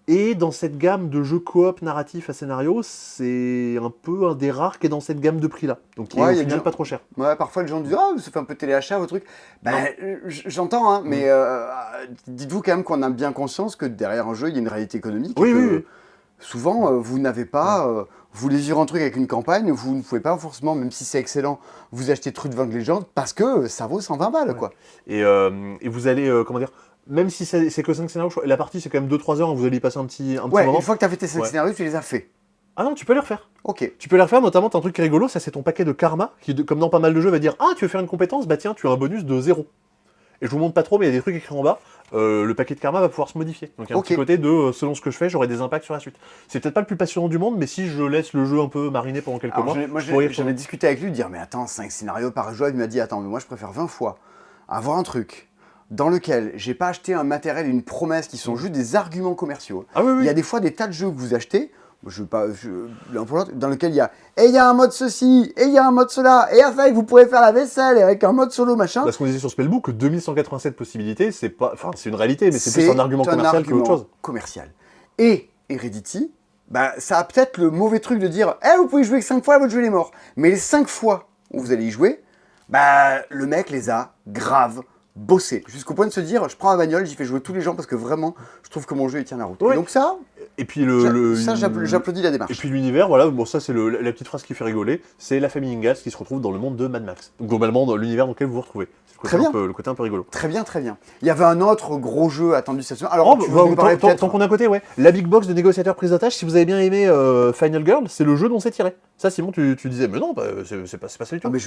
Et dans cette gamme de jeux coop narratifs à scénario, c'est un peu un des rares qui est dans cette gamme de prix-là. Donc qui est au final pas trop cher. Ouais, parfois les gens disent « Ah, ça fait un peu téléachat, vos trucs. » Ben, j'entends, hein, mais dites-vous quand même qu'on a bien conscience que derrière un jeu, il y a une réalité économique. Oui. Souvent, vous n'avez pas... vous voulez vivre un truc avec une campagne, vous ne pouvez pas forcément, même si c'est excellent, vous acheter Truc de Vaincre Légende parce que ça vaut 120 balles, quoi. Et vous allez, comment dire, même si c'est que 5 scénarios, la partie c'est quand même 2-3 heures, vous allez y passer un petit moment. Une fois que tu as fait tes 5 scénarios, tu les as fait. Ah non, tu peux les refaire. Ok. Tu peux les refaire, notamment, t'as un truc qui est rigolo, ça c'est ton paquet de karma, qui, comme dans pas mal de jeux, va dire ah, tu veux faire une compétence, bah tiens, tu as un bonus de 0. Et je vous montre pas trop, mais il y a des trucs écrits en bas. Le paquet de karma va pouvoir se modifier. Donc il y a un petit côté de selon ce que je fais, j'aurai des impacts sur la suite. C'est peut-être pas le plus passionnant du monde, mais si je laisse le jeu un peu mariner pendant quelques mois. Moi, j'avais discuté avec lui, dire mais attends, 5 scénarios par jeu. Il m'a dit attends, mais moi je préfère 20 fois avoir un truc dans lequel j'ai pas acheté un matériel et une promesse qui sont juste des arguments commerciaux. Ah oui. Il y a des fois des tas de jeux que vous achetez. Dans lequel il y a et il y a un mode ceci, et il y a un mode cela, et enfin vous pourrez faire la vaisselle avec un mode solo machin. Parce qu'on disait sur Spellbook, 2187 possibilités, c'est une réalité, mais c'est plus un argument commercial qu'autre chose. Commercial. Et Heredity, bah, ça a peut-être le mauvais truc de dire vous pouvez jouer que 5 fois, votre jeu il est mort. Mais les 5 fois où vous allez y jouer, bah, le mec les a grave bossé. Jusqu'au point de se dire, je prends ma bagnole, j'y fais jouer tous les gens parce que vraiment, je trouve que mon jeu il tient la route. Ouais. Et donc ça... Et puis j'applaudis la démarche. Et puis l'univers, voilà, bon ça c'est la petite phrase qui fait rigoler, c'est la famille Ingalls qui se retrouve dans le monde de Mad Max. Donc, globalement dans l'univers dans lequel vous vous retrouvez. C'est le côté un peu rigolo. Très bien. Il y avait un autre gros jeu attendu cette semaine. Alors, tant qu'on est à côté, ouais. La Big Box de négociateur prise d'otage, si vous avez bien aimé Final Girl, c'est le jeu dont c'est tiré. Ça, Simon, tu disais, mais non, c'est pas ça du tout. Ah, mais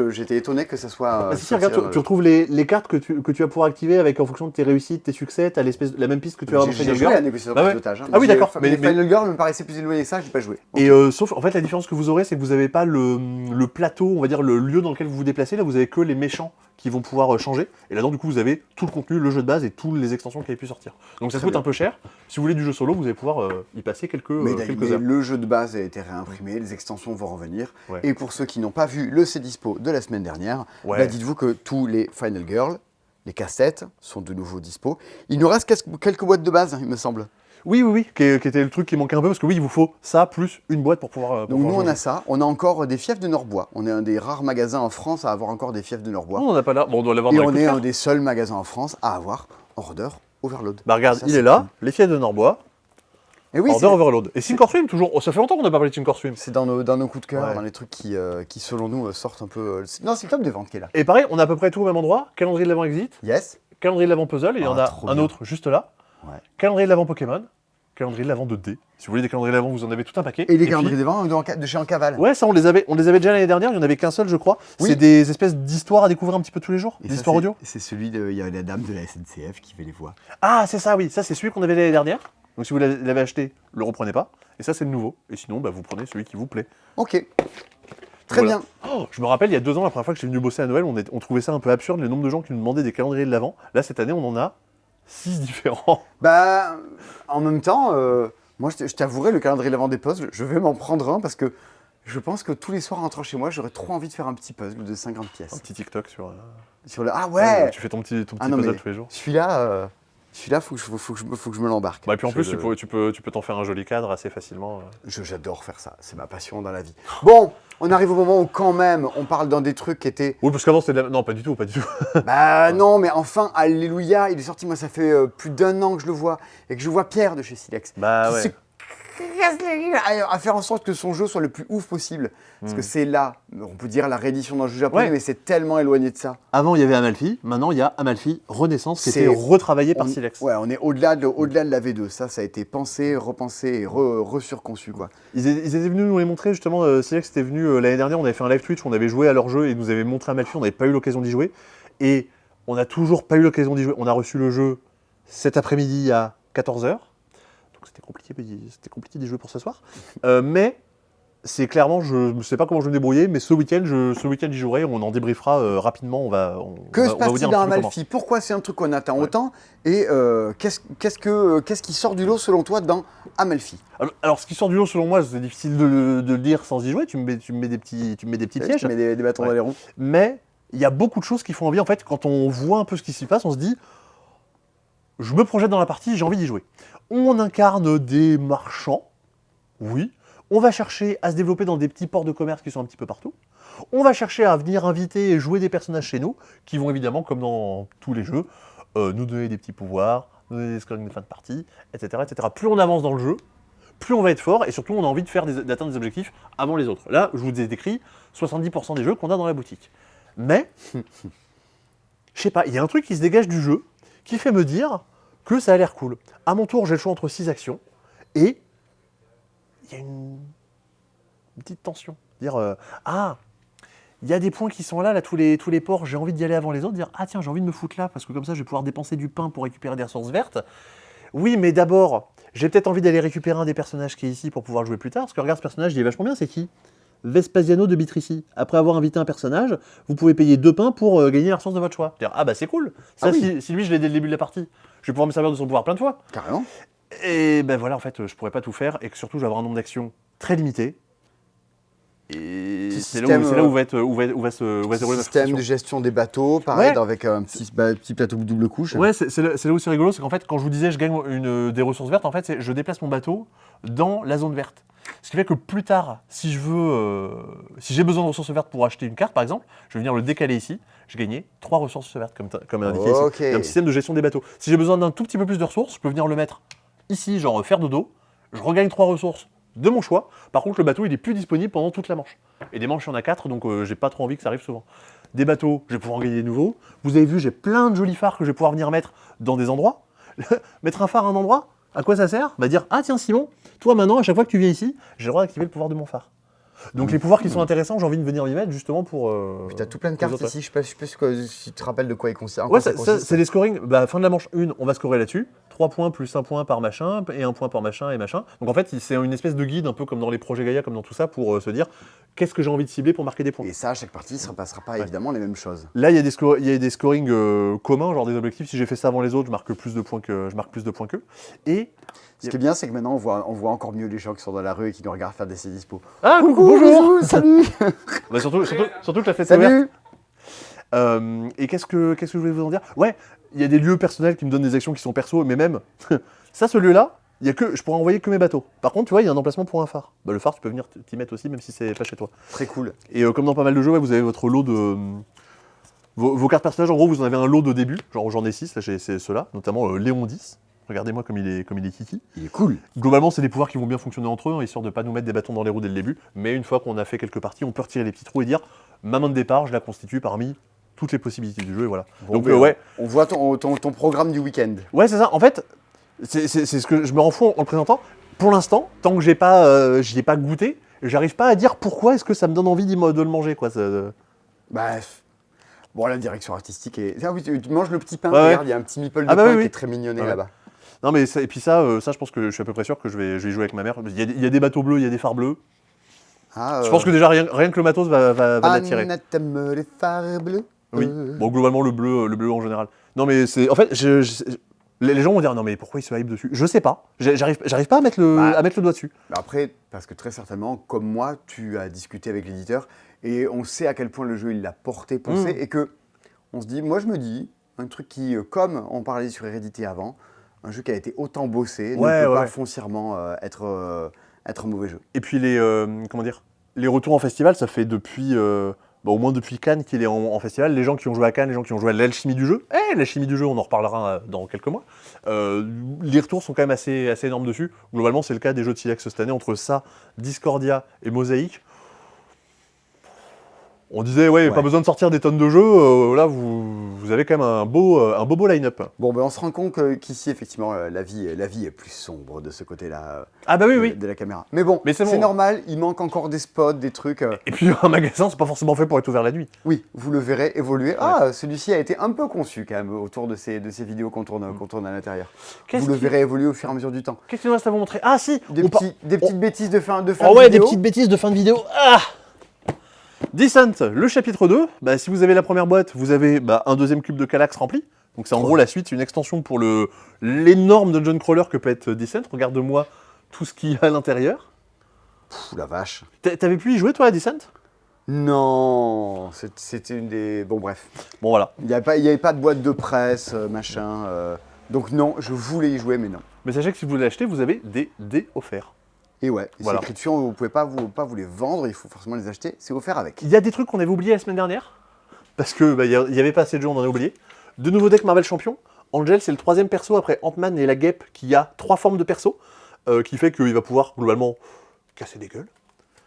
j'étais étonné que ça soit. Si, regarde, tu retrouves les cartes que tu vas pouvoir activer avec en fonction de tes réussites, tes succès, t'as la même piste que tu as dans Final Girl. J'ai joué à négociateur prise d'otage. Ah oui, d'accord. Mais Final Girl me paraissait plus éloigné que ça, j'ai pas joué. Et sauf, en fait, la différence que vous aurez, c'est que vous n'avez pas le plateau, on va dire le lieu dans lequel vous vous déplacez. Là, vous avez que les méchants qui vont pouvoir changer. Et là-dedans, du coup, vous avez tout le contenu, le jeu de base et toutes les extensions qui avaient pu sortir. Donc ça coûte un peu cher. Si vous voulez du jeu solo, vous allez pouvoir y passer quelques heures. Le jeu de base a été réimprimé, les extensions vont revenir. Ouais. Et pour ceux qui n'ont pas vu le C-Dispo de la semaine dernière, dites-vous que tous les Final Girl, les cassettes, sont de nouveau dispo. Il nous reste quelques boîtes de base, il me semble. Oui, qui était le truc qui manquait un peu, parce que oui, il vous faut ça, plus une boîte pour pouvoir... Donc nous, on a ça. On a encore des fiefs de Norbois. On est un des rares magasins en France à avoir encore des fiefs de Norbois. On n'en a pas là, bon, on doit l'avoir Et dans les on coups de est cœur. un des seuls magasins en France à avoir Order Overload. Bah regarde, Ça, il c'est est là, cool. les fiefs de Norbois, Et oui, Order Overload. Et Sync or Swim, toujours. Oh, ça fait longtemps qu'on a pas parlé de Sync or Swim. c'est dans nos coups de cœur, Ouais. dans les trucs qui selon nous, sortent un peu... Non, c'est le top des ventes qui est là. Et pareil, on a à peu près tout au même endroit. Calendrier de l'avant Exit, Yes. calendrier de l'avant Puzzle, et il y en Ah, a trop un bien. autre juste là. Ouais. Calendrier de l'avant Pokémon, calendrier de l'avant 2D. Si vous voulez des calendriers de l'avant, vous en avez tout un paquet. Et les puis- calendriers des ventes de chez Encaval. Ouais, ça on les avait déjà l'année dernière, il n'y en avait qu'un seul je crois. Oui. C'est des espèces d'histoires à découvrir un petit peu tous les jours, Et des ça, histoires audio. c'est celui de... Il y a la dame de la SNCF qui fait les voix. Ah, c'est ça, oui, ça c'est celui qu'on avait l'année dernière. Donc si vous l'avez acheté, le reprenez pas. Et ça c'est le nouveau. Et sinon, bah, vous prenez celui qui vous plaît. Ok. Très Voilà. bien. Oh, je me rappelle, il y a 2 ans, la première fois que j'étais venu bosser à Noël, on trouvait ça un peu absurde, le nombre de gens qui nous demandaient des calendriers de l'avant. Là, cette année, on en a 6 différents. Bah, en même temps, moi, je t'avouerai, le calendrier de la vente des puzzles, je vais m'en prendre un parce que je pense que tous les soirs en rentrant chez moi, j'aurais trop envie de faire un petit puzzle de 50 Un pièces. petit TikTok sur... Sur le... Ah ouais, Tu fais ton petit Ah non, puzzle mais tous les jours. celui-là, faut que je me l'embarque. Bah, et puis en Je- plus, tu peux t'en faire un joli cadre assez facilement. J'adore faire ça, c'est ma passion dans la vie. Bon, on arrive au moment où quand même, on parle dans des trucs qui étaient... Oui, parce qu'avant c'était de la... Non, pas du tout. Bah non, mais enfin, alléluia, il est sorti, moi ça fait plus d'1 an que je le vois, et que je vois Pierre de chez Silex, Bah qui ouais. se casse les gueules à faire en sorte que son jeu soit le plus ouf possible. Parce que c'est là, on peut dire la réédition d'un jeu japonais, Ouais. mais c'est tellement éloigné de ça. Avant, il y avait Amalfi. Maintenant, il y a Amalfi Renaissance qui C'est- était retravaillé par On- Silex. Ouais, on est au-delà de la V2. Ça a été pensé, repensé et resurconçu, quoi. Ils étaient venus nous les montrer, justement. Silex était venu l'année dernière, on avait fait un live Twitch, on avait joué à leur jeu et ils nous avaient montré Amalfi, on n'avait pas eu l'occasion d'y jouer. Et on n'a toujours pas eu l'occasion d'y jouer. On a reçu le jeu cet après-midi à 14h. Donc c'était compliqué d'y jouer pour ce soir. Mais c'est clairement, je ne sais pas comment je vais me débrouiller, mais ce week-end, j'y jouerai, on en débriefera rapidement. On va vous Que se dire passe-t-il un dans petit peu comment. Amalfi? Pourquoi c'est un truc qu'on attend autant? Et qu'est-ce qui sort du lot selon toi dans Amalfi? Alors, ce qui sort du lot, selon moi, c'est difficile de le dire sans y jouer. Tu me mets des petits pièges. Tu mets des bâtons Ouais. dans les ronds. Mais il y a beaucoup de choses qui font envie. En fait, quand on voit un peu ce qui s'y passe, on se dit, je me projette dans la partie, j'ai envie d'y jouer. On incarne des marchands, oui. On va chercher à se développer dans des petits ports de commerce qui sont un petit peu partout. On va chercher à venir inviter et jouer des personnages chez nous, qui vont évidemment, comme dans tous les jeux, nous donner des petits pouvoirs, nous donner des scorings de fin de partie, etc., etc. Plus on avance dans le jeu, plus on va être fort, et surtout on a envie d'atteindre des objectifs avant les autres. Là, je vous ai décrit 70% des jeux qu'on a dans la boutique. Mais, je sais pas, il y a un truc qui se dégage du jeu, qui fait me dire que ça a l'air cool. À mon tour, j'ai le choix entre 6 actions, et il y a une petite tension. Dire, il y a des points qui sont là, tous les ports, j'ai envie d'y aller avant les autres, dire, ah tiens, j'ai envie de me foutre là, parce que comme ça, je vais pouvoir dépenser du pain pour récupérer des ressources vertes. Oui, mais d'abord, j'ai peut-être envie d'aller récupérer un des personnages qui est ici pour pouvoir le jouer plus tard, parce que regarde, ce personnage, il est vachement bien, c'est qui? Vespasiano de Bitrici. Après avoir invité un personnage, vous pouvez payer 2 pains pour gagner la ressource de votre choix. Dire, ah bah c'est cool, ça, Ah oui. si lui, je l'ai dès le début de la partie, je vais pouvoir me servir de son pouvoir plein de fois. Carrément. Et ben voilà, en fait, je pourrais pas tout faire et que surtout, je vais avoir un nombre d'actions très limité. Et Petit c'est là système, où va se dérouler ma Système frustration. de gestion des bateaux, pareil, Ouais. avec un petit plateau double couche. Ouais, c'est là où c'est rigolo, c'est qu'en fait, quand je vous disais je gagne des ressources vertes, en fait, je déplace mon bateau dans la zone verte. Ce qui fait que plus tard, si j'ai besoin de ressources vertes pour acheter une carte, par exemple, je vais venir le décaler ici, j'ai gagné 3 ressources vertes, comme indiqué Ok. ici. Il y a un système de gestion des bateaux. Si j'ai besoin d'un tout petit peu plus de ressources, je peux venir le mettre ici, genre faire dodo, je regagne 3 ressources de mon choix. Par contre, le bateau, il est plus disponible pendant toute la manche. Et des manches, il y en a 4, donc j'ai pas trop envie que ça arrive souvent. Des bateaux, je vais pouvoir en gagner des nouveaux. Vous avez vu, j'ai plein de jolis phares que je vais pouvoir venir mettre dans des endroits. Mettre un phare à un endroit, à quoi ça sert? Bah dire, ah tiens Simon, toi maintenant, à chaque fois que tu viens ici, j'ai le droit d'activer le pouvoir de mon phare. Donc les pouvoirs qui sont intéressants, j'ai envie de venir m'y mettre justement pour... Puis t'as tout plein de pour cartes les autres. ici, je sais pas si tu te rappelles de quoi il consiste. Ouais, c'est des scorings. Bah, fin de la manche 1, on va scorer là-dessus. 3 points plus 1 point par machin, et 1 point par machin et machin. Donc en fait, c'est une espèce de guide, un peu comme dans les projets Gaïa, comme dans tout ça, pour se dire qu'est-ce que j'ai envie de cibler pour marquer des points. Et ça, à chaque partie, ça ne repassera pas évidemment les mêmes choses. Là, il y a des scorings communs, genre des objectifs. Si j'ai fait ça avant les autres, je marque plus de points qu'eux. Et. Ce qui est bien, c'est que maintenant, on voit encore mieux les gens qui sont dans la rue et qui nous regardent faire des dispos. Ah, Coucou, bonjour. bisous, salut. Bah, surtout que la fête est ouverte. Salut. Et qu'est-ce que je voulais vous en dire? Ouais, il y a des lieux personnels qui me donnent des actions qui sont perso, mais même ça, ce lieu-là, je pourrais envoyer que mes bateaux. Par contre, tu vois, il y a un emplacement pour un phare. Bah, le phare, tu peux venir t'y mettre aussi, même si c'est pas chez toi. Très cool. Et comme dans pas mal de jeux, ouais, vous avez votre lot de... Vos cartes personnages, en gros, vous en avez un lot de début. Genre, j'en ai 6, là, c'est ceux-là, notamment Léon 10. Regardez-moi comme il est kiki. Il est cool. Globalement, c'est des pouvoirs qui vont bien fonctionner entre eux, hein, histoire de pas nous mettre des bâtons dans les roues dès le début. Mais une fois qu'on a fait quelques parties, on peut retirer les petits trous et dire ma main de départ, je la constitue parmi toutes les possibilités du jeu, et voilà. Bon, Donc, ben, ouais. On voit ton programme du week-end. Ouais, c'est ça. En fait, c'est ce que je me rends fou en le présentant. Pour l'instant, tant que j'y ai pas goûté, j'arrive pas à dire pourquoi est-ce que ça me donne envie de le manger, quoi. Bah, bon, la direction artistique est... Ah oui, tu manges le petit pain, Ouais, regarde, il y a un petit meeple de Ah bah pain oui, qui oui. est très mignonné Ouais. là-bas. Non, mais ça, et puis ça, je pense que je suis à peu près sûr que je vais y jouer avec ma mère. Il y a des bateaux bleus, il y a des phares bleus. Ah, Je pense que déjà, rien que le matos va l'attirer. Anna t'aime les phares bleus. Oui. Bon, globalement, le bleu en général. Non, mais c'est... En fait, les gens vont dire, non, mais pourquoi ils se hype dessus? Je sais pas. J'arrive pas à mettre le doigt dessus. Après, parce que très certainement, comme moi, tu as discuté avec l'éditeur et on sait à quel point le jeu il l'a porté, poncé, et que on se dit, moi je me dis, un truc qui, comme on parlait sur Hérédité avant, un jeu qui a été autant bossé ne peut pas foncièrement être un mauvais jeu. Et puis les retours en festival, ça fait depuis... au moins depuis Cannes qu'il est en festival. Les gens qui ont joué à Cannes, les gens qui ont joué à l'alchimie du jeu, l'alchimie du jeu, on en reparlera dans quelques mois. Les retours sont quand même assez énormes dessus. Globalement, c'est le cas des jeux de Silex cette année, entre ça, Discordia et Mosaïque. On disait, pas besoin de sortir des tonnes de jeux, là vous avez quand même un beau line-up. Bon, ben on se rend compte qu'ici, effectivement, la vie est plus sombre de ce côté-là de la caméra. Mais bon, c'est bon. Normal, il manque encore des spots, des trucs. Et puis un magasin, c'est pas forcément fait pour être ouvert la nuit. Oui, vous le verrez évoluer. Ouais. Ah, celui-ci a été un peu conçu quand même autour de ces vidéos qu'on tourne à l'intérieur. Vous le verrez évoluer au fur et à mesure du temps. Qu'est-ce qu'il nous reste à vous montrer? Ah si, des petites bêtises de fin de vidéo. Oh ouais, des petites bêtises de fin de vidéo. Ah, Descent, le chapitre 2, si vous avez la première boîte, vous avez un deuxième cube de Kallax rempli. Donc c'est en gros la suite, une extension pour l'énorme dungeon crawler que peut être Descent. Regarde-moi tout ce qu'il y a à l'intérieur. Pfff, la vache. T'avais pu y jouer toi à Descent? Non, c'était une des... Bon bref. Bon voilà. Il n'y avait pas de boîte de presse, machin. Donc non, je voulais y jouer, mais non. Mais sachez que si vous voulez l'acheter, vous avez des dés offerts. Et ouais, voilà. C'est écrit dessus, vous ne pouvez pas vous les vendre, il faut forcément les acheter, c'est offert avec. Il y a des trucs qu'on avait oubliés la semaine dernière, parce que il y avait pas assez de jeux, on en a oublié. De nouveaux decks Marvel Champion. Angel, c'est le troisième perso après Ant-Man et la guêpe qui a 3 formes de perso, qui fait qu'il va pouvoir globalement casser des gueules.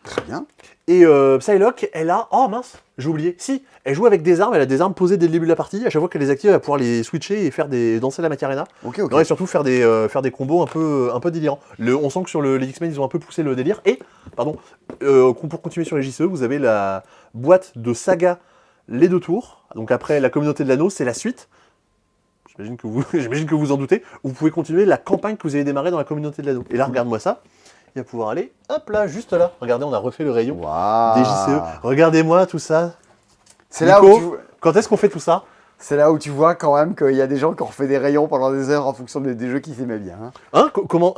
Très bien. Et Psylocke, elle a... Oh mince, j'ai oublié. Si, elle joue avec des armes, elle a des armes posées dès le début de la partie. À chaque fois qu'elle les active, elle va pouvoir les switcher et faire danser la Macarena. Ok. Non, et surtout faire des combos un peu délirants. On sent que sur les X-Men, ils ont un peu poussé le délire. Et, pour continuer sur les JCE, vous avez la boîte de Saga Les Deux Tours. Donc après la communauté de l'anneau, c'est la suite. J'imagine que vous en doutez. Vous pouvez continuer la campagne que vous avez démarrée dans la communauté de l'anneau. Et là, regarde-moi ça. Il va pouvoir aller, hop là, juste là. Regardez, on a refait le rayon des JCE. Regardez-moi tout ça. C'est là où quand est-ce qu'on fait tout ça? C'est là où tu vois quand même qu'il y a des gens qui ont refait des rayons pendant des heures en fonction des jeux qu'ils aimaient bien. Comment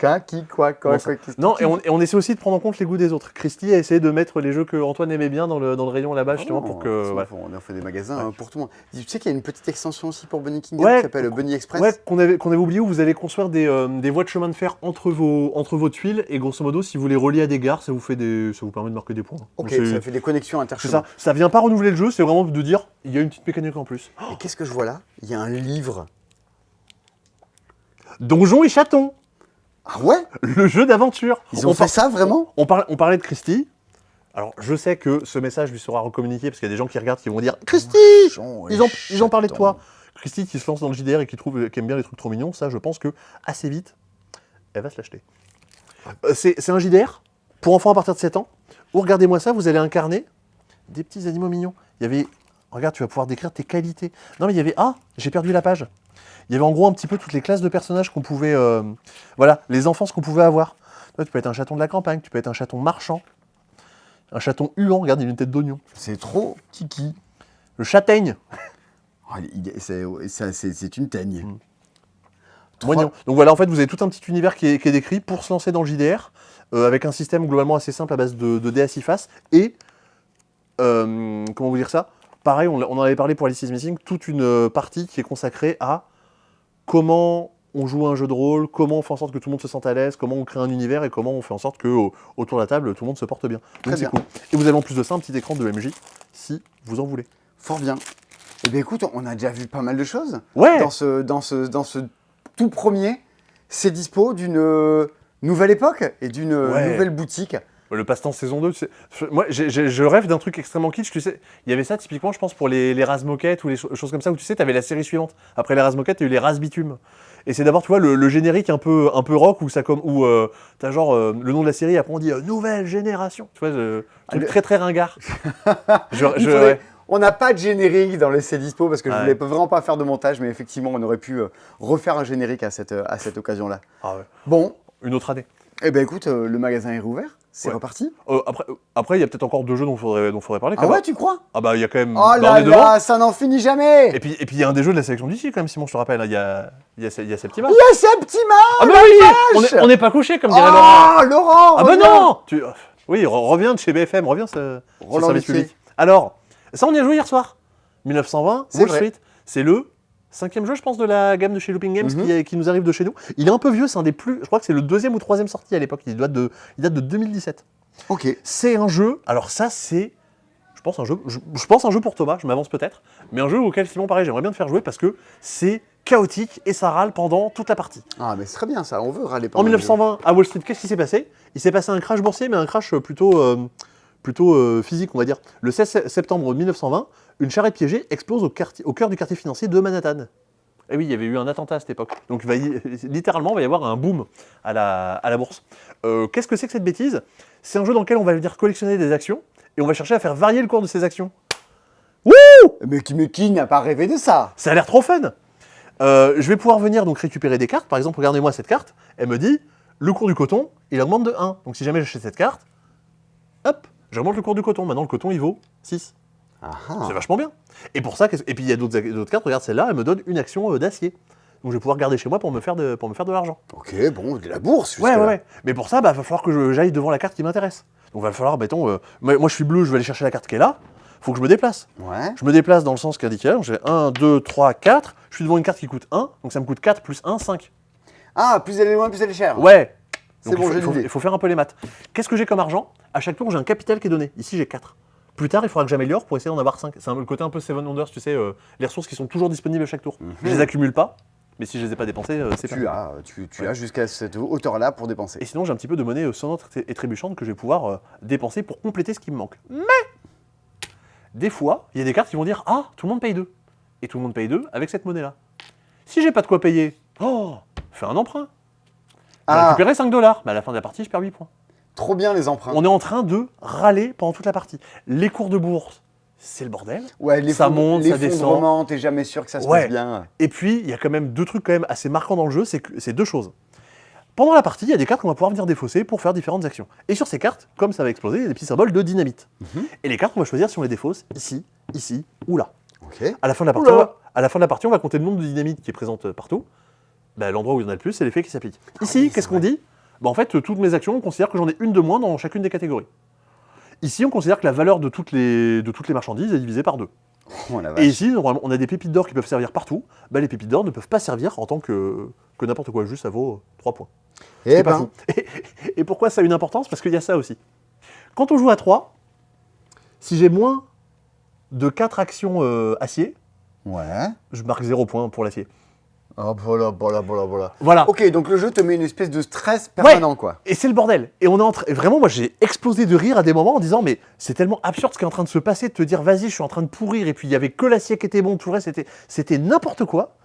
Quoi Non, et on essaie aussi de prendre en compte les goûts des autres. Christy a essayé de mettre les jeux que Antoine aimait bien dans le rayon là-bas, justement, pour que... Ouais. On a fait des magasins pour tout le monde. Tu sais qu'il y a une petite extension aussi pour Bunny Kingdom qui s'appelle Bunny Express. Ouais, qu'on avait oublié, où vous allez construire des voies de chemin de fer entre vos tuiles, et grosso modo, si vous les reliez à des gares, ça vous permet de marquer des points. Ok, ça fait des connexions interchemins. C'est ça vient pas renouveler le jeu, c'est vraiment de dire, il y a une petite mécanique en plus. Et qu'est-ce que je vois là? Il y a un livre. Donjons et chatons. Ah ouais? Le jeu d'aventure. Ils ont fait ça vraiment? On parlait de Christy. Alors je sais que ce message lui sera recommuniqué parce qu'il y a des gens qui regardent qui vont dire Christy, ils ont parlé de toi. Christy qui se lance dans le JDR et qui aime bien les trucs trop mignons, ça je pense que assez vite, elle va se l'acheter. C'est un JDR pour enfants à partir de 7 ans. Où regardez-moi ça, vous allez incarner des petits animaux mignons. Il y avait, regarde, tu vas pouvoir décrire tes qualités. Non mais il y avait, j'ai perdu la page. Il y avait en gros un petit peu toutes les classes de personnages qu'on pouvait... les enfances qu'on pouvait avoir. Toi, tu peux être un chaton de la campagne, tu peux être un chaton marchand, un chaton huant, regarde, il a une tête d'oignon. C'est trop kiki. Le châtaigne. C'est une teigne. Moignon. Donc voilà, en fait, vous avez tout un petit univers qui est décrit pour se lancer dans le JDR, avec un système globalement assez simple à base de dés à 6 faces, et... comment vous dire ça? Pareil, on en avait parlé pour Alice is Missing, toute une partie qui est consacrée à comment on joue à un jeu de rôle, comment on fait en sorte que tout le monde se sente à l'aise, comment on crée un univers et comment on fait en sorte que autour de la table, tout le monde se porte bien. Très Donc c'est bien. cool. Et vous avez en plus de ça un petit écran de MJ si vous en voulez. Fort bien. Eh bien écoute, on a déjà vu pas mal de choses. Ouais. Dans ce tout premier, c'est dispo d'une nouvelle époque et d'une nouvelle boutique. Le passe-temps saison 2, tu sais, moi je rêve d'un truc extrêmement kitsch, tu sais. Il y avait ça typiquement, je pense, pour les Razmoquettes ou les choses comme ça, où tu sais, t'avais la série suivante. Après les Razmoquettes, t'as eu les Razbitume. Et c'est d'abord, tu vois, le générique un peu rock, où t'as genre le nom de la série, après on dit Nouvelle Génération. Tu vois, truc très très ringard. On n'a pas de générique dans les C'est dispo parce que je Ouais. voulais vraiment pas faire de montage, mais effectivement, on aurait pu refaire un générique à cette occasion-là. Ah ouais. Bon, Une autre année. eh ben écoute, le magasin est rouvert, c'est Ouais. reparti. Après, il y a peut-être encore 2 jeux dont faudrait parler. Ah ouais, tu crois? Ah bah, il y a quand même. Oh bah, on là est devant. là, ça n'en finit jamais. Et puis, il y a un des jeux de la sélection d'ici, quand même, Simon, je te rappelle. Il y a Septima. Il y a Septima. Ah bah oui, on n'est pas couché, comme dirait Laurent. Oh, Laurent. Ah bah reviens. non Oui, reviens de chez BFM, reviens sur Roland service Lucier. public. Alors, ça on y a joué hier soir. 1920, C'est Wall vrai. Street. C'est le 5e jeu, je pense, de la gamme de chez Looping Games qui nous arrive de chez nous. Il est un peu vieux, c'est un des plus... Je crois que c'est le 2e ou 3e sorti à l'époque. Il date de 2017. Ok. C'est un jeu... Alors ça, c'est... Je pense un jeu pour Thomas, je m'avance peut-être. Mais un jeu auquel, Simon, pareil, j'aimerais bien te faire jouer parce que c'est chaotique et ça râle pendant toute la partie. Ah mais c'est très bien ça, on veut râler En pendant le jeu. 1920, à Wall Street, qu'est-ce qui s'est passé? Il s'est passé un crash boursier, mais un crash plutôt physique, on va dire. Le 16 septembre 1920, une charrette piégée explose au cœur du quartier financier de Manhattan. Et oui, il y avait eu un attentat à cette époque. Donc littéralement, il va y avoir un boom à la bourse. Qu'est-ce que c'est que cette bêtise? C'est un jeu dans lequel on va venir collectionner des actions, et on va chercher à faire varier le cours de ces actions. Mais qui n'a pas rêvé de ça? Ça a l'air trop fun. Je vais pouvoir venir donc récupérer des cartes. Par exemple, regardez-moi cette carte. Elle me dit, le cours du coton, il augmente de 1. Donc si jamais j'achète cette carte, hop, j'augmente le cours du coton. Maintenant, le coton, il vaut 6. Ah C'est vachement bien. Et pour ça, et puis il y a d'autres cartes. Regarde celle-là, elle me donne une action d'acier. Donc je vais pouvoir garder chez moi pour me faire de l'argent. Ok, bon, de la bourse Ouais. jusque-là. Mais pour ça, va falloir que j'aille devant la carte qui m'intéresse. Donc va falloir, mettons, moi je suis bleu, je vais aller chercher la carte qui est là. Faut que je me déplace. Ouais. Je me déplace dans le sens qu'indiqué. Donc j'ai 1, 2, 3, 4. Je suis devant une carte qui coûte 1. Donc ça me coûte 4 plus 1, 5. Ah, plus elle est loin, plus elle est chère. Ouais. C'est Donc bon, il j'ai faut, l'idée. il faut faire un peu les maths. Qu'est-ce que j'ai comme argent? À chaque tour, j'ai un capital qui est donné. Ici, j'ai 4. Plus tard, il faudra que j'améliore pour essayer d'en avoir 5. C'est le côté un peu Seven Wonders, tu sais, les ressources qui sont toujours disponibles à chaque tour. Je les accumule pas, mais si je les ai pas dépensées, c'est pas. Tu as jusqu'à cette hauteur-là pour dépenser. Et sinon, j'ai un petit peu de monnaie sonnante et trébuchante que je vais pouvoir dépenser pour compléter ce qui me manque. Mais des fois, il y a des cartes qui vont dire ah, tout le monde paye 2. Et tout le monde paye 2 avec cette monnaie-là. Si j'ai pas de quoi payer, fais un emprunt. J'ai récupéré 5 $, mais à la fin de la partie, je perds 8 points. Trop bien les emprunts. On est en train de râler pendant toute la partie. Les cours de bourse, c'est le bordel. Ouais, ça monte, ça descend. l'effondrement, t'es jamais sûr que ça se passe bien. Et puis, il y a quand même 2 trucs quand même assez marquants dans le jeu, c'est 2 choses. Pendant la partie, il y a des cartes qu'on va pouvoir venir défausser pour faire différentes actions. Et sur ces cartes, comme ça va exploser, il y a des petits symboles de dynamite. Et les cartes, on va choisir si on les défausse ici, ici ou là. Ok. À la fin de la partie, on va compter le nombre de dynamite qui est présente partout. Bah, l'endroit où il y en a le plus, c'est l'effet qui s'applique. Ici, oui, qu'est-ce c'est qu'on dit? Bah, en fait, toutes mes actions, on considère que j'en ai une de moins dans chacune des catégories. Ici, on considère que la valeur de toutes les marchandises est divisée par 2. Oh, la vache. Et ici, normalement, on a des pépites d'or qui peuvent servir partout. Bah, les pépites d'or ne peuvent pas servir en tant que n'importe quoi, juste ça vaut 3 points. Eh C'est pas ben, fou. Et pourquoi ça a une importance? Parce qu'il y a ça aussi. Quand on joue à 3, si j'ai moins de 4 actions acier, ouais. je marque 0 points pour l'acier. Oh, voilà. Voilà. Ok, donc le jeu te met une espèce de stress permanent, quoi. Et c'est le bordel. Et on est et vraiment, moi, j'ai explosé de rire à des moments en disant, mais c'est tellement absurde ce qui est en train de se passer, de te dire, vas-y, je suis en train de pourrir, et puis il y avait que l'acier qui était bon, tout le reste, c'était n'importe quoi.